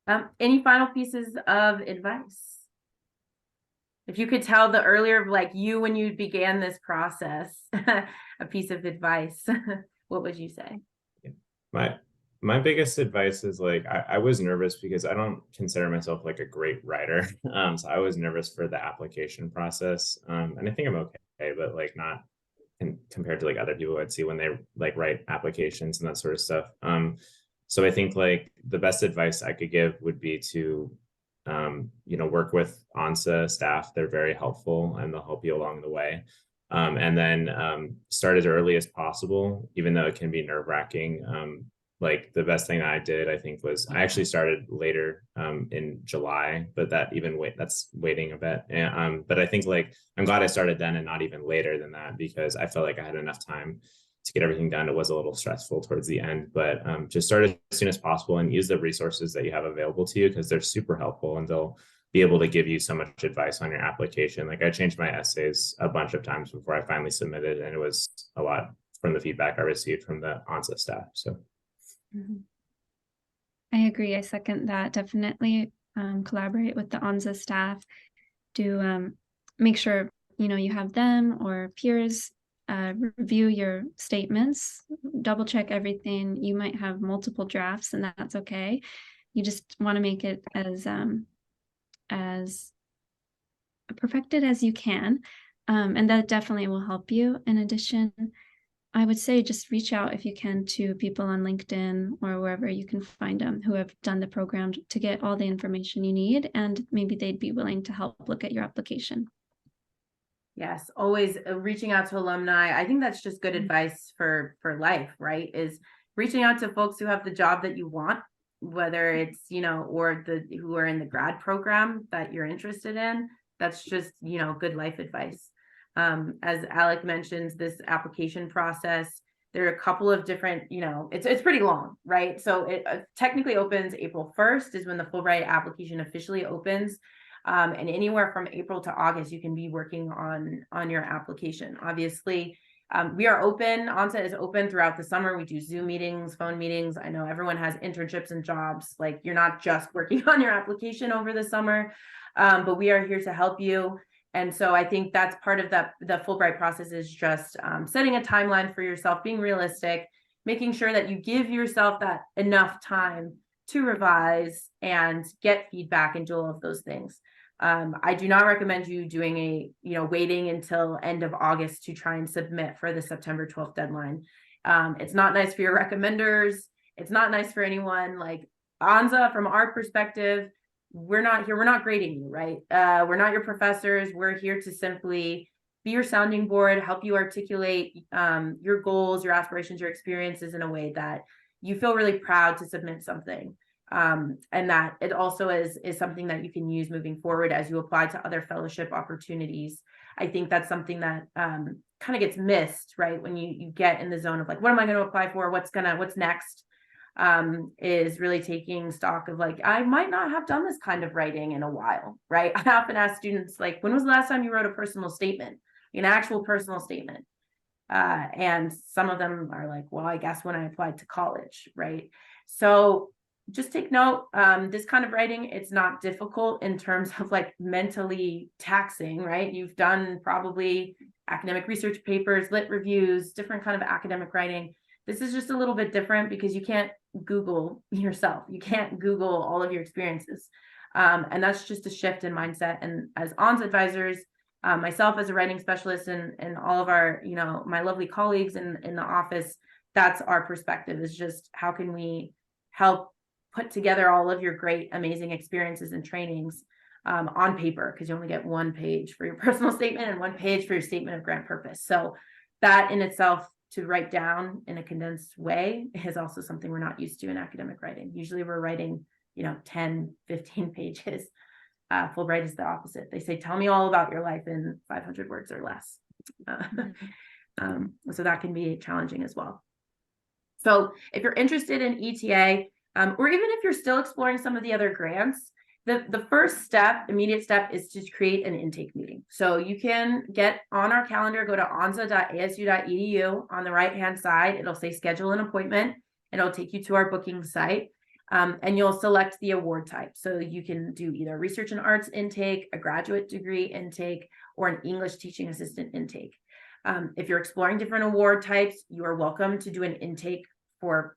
do. Any final pieces of advice? If you could tell the earlier, like you, when you began this process, a piece of advice, what would you say? My biggest advice is like I was nervous because I don't consider myself like a great writer. So I was nervous for the application process. And I think I'm okay, but like not compared to like other people I'd see when they like write applications and that sort of stuff. So I think like the best advice I could give would be to work with ANSA staff. They're very helpful and they'll help you along the way. And then start as early as possible, even though it can be nerve wracking. Like the best thing I did, I think, was I actually started later in July, but that's waiting a bit. And, but I think like I'm glad I started then and not even later than that, because I felt like I had enough time to get everything done. It was a little stressful towards the end, but just start as soon as possible and use the resources that you have available to you, because they're super helpful and they'll be able to give you so much advice on your application. Like I changed my essays a bunch of times before I finally submitted, and it was a lot from the feedback I received from the ANSA staff. So. I agree. I second that. Definitely collaborate with the ANSA staff. Do make sure you have them or peers review your statements, double check everything. You might have multiple drafts, and that's okay. You just want to make it as perfected as you can, and that definitely will help you. In addition, I would say just reach out if you can to people on LinkedIn or wherever you can find them who have done the program to get all the information you need, and maybe they'd be willing to help look at your application. Yes, always reaching out to alumni. I think that's just good advice for life, right? Is reaching out to folks who have the job that you want, whether it's, or who are in the grad program that you're interested in. That's just, good life advice. As Alec mentions, this application process, there are a couple of different, it's pretty long, right? So it technically opens April 1st is when the Fulbright application officially opens. And anywhere from April to August, you can be working on your application. Obviously, we are open. ANSA is open throughout the summer. We do Zoom meetings, phone meetings. I know everyone has internships and jobs. Like you're not just working on your application over the summer, but we are here to help you. And so I think that's part of the Fulbright process is just setting a timeline for yourself, being realistic, making sure that you give yourself that enough time to revise and get feedback and do all of those things. I do not recommend you doing waiting until end of August to try and submit for the September 12th deadline. It's not nice for your recommenders. It's not nice for anyone. Like Anza, from our perspective, we're not here. We're not grading you, right? We're not your professors. We're here to simply be your sounding board, help you articulate your goals, your aspirations, your experiences in a way that you feel really proud to submit something. And that it also is something that you can use moving forward as you apply to other fellowship opportunities. I think that's something that kind of gets missed, right? When you get in the zone of like, what am I going to apply for? What's next? Is really taking stock of like, I might not have done this kind of writing in a while, right? I often ask students, like, when was the last time you wrote a personal statement, an actual personal statement? And some of them are like, well, I guess when I applied to college, right? So just take note, this kind of writing, it's not difficult in terms of like mentally taxing, right? You've done probably academic research papers, lit reviews, different kind of academic writing. This is just a little bit different because you can't Google yourself. You can't Google all of your experiences. And that's just a shift in mindset. And as ONS advisors, myself as a writing specialist and all of our, my lovely colleagues in the office, that's our perspective, is just how can we help put together all of your great, amazing experiences and trainings on paper, because you only get one page for your personal statement and one page for your statement of grant purpose. So that in itself, to write down in a condensed way, is also something we're not used to in academic writing. Usually we're writing, 10, 15 pages. Fulbright is the opposite. They say, tell me all about your life in 500 words or less. So that can be challenging as well. So if you're interested in ETA, or even if you're still exploring some of the other grants, the first step, immediate step, is to create an intake meeting. So you can get on our calendar, go to onza.asu.edu. On the right-hand side, it'll say schedule an appointment. It'll take you to our booking site, and you'll select the award type. So you can do either research and arts intake, a graduate degree intake, or an English teaching assistant intake. If you're exploring different award types, you are welcome to do an intake for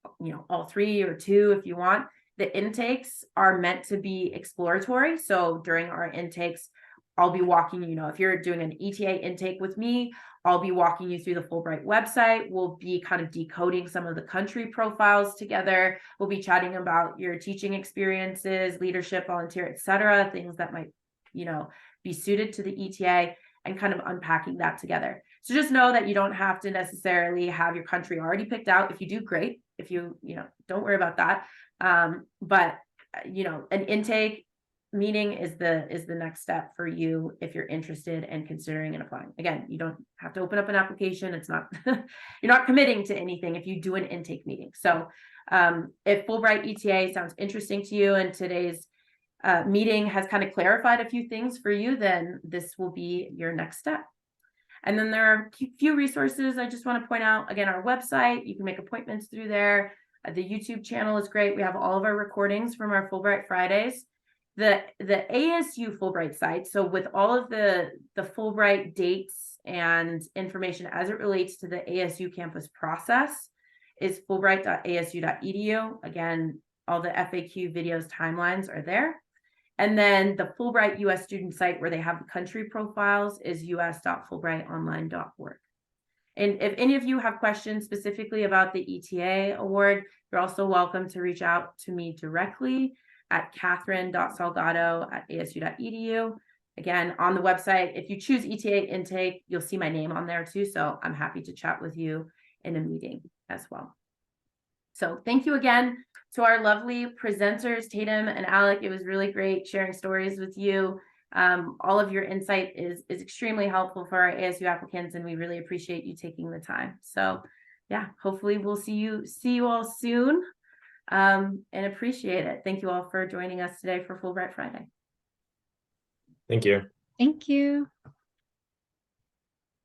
all three or two if you want. The intakes are meant to be exploratory. So during our intakes, I'll be walking, if you're doing an ETA intake with me, I'll be walking you through the Fulbright website. We'll be kind of decoding some of the country profiles together. We'll be chatting about your teaching experiences, leadership, volunteer, etc., things that might, be suited to the ETA, and kind of unpacking that together. So just know that you don't have to necessarily have your country already picked out. If you do, great. If you, don't worry about that. But an intake meeting is the next step for you if you're interested and considering and applying. Again, you don't have to open up an application. It's not you're not committing to anything if you do an intake meeting. So if Fulbright ETA sounds interesting to you and today's meeting has kind of clarified a few things for you, then this will be your next step. And then there are a few resources I just want to point out. Again, our website, you can make appointments through there. The YouTube channel is great. We have all of our recordings from our Fulbright Fridays. The ASU Fulbright site, so with all of the Fulbright dates and information as it relates to the ASU campus process, is fulbright.asu.edu. Again, all the FAQ videos, timelines are there. And then the Fulbright US student site, where they have the country profiles, is us.fulbrightonline.org. And if any of you have questions specifically about the ETA award, you're also welcome to reach out to me directly at catherine.salgado@asu.edu. Again, on the website, if you choose ETA intake, you'll see my name on there too. So I'm happy to chat with you in a meeting as well. So thank you again to our lovely presenters, Tatum and Alec. It was really great sharing stories with you. All of your insight is extremely helpful for our ASU applicants, and we really appreciate you taking the time. So yeah, hopefully we'll see you all soon, and appreciate it. Thank you all for joining us today for Fulbright Friday. Thank you. Thank you.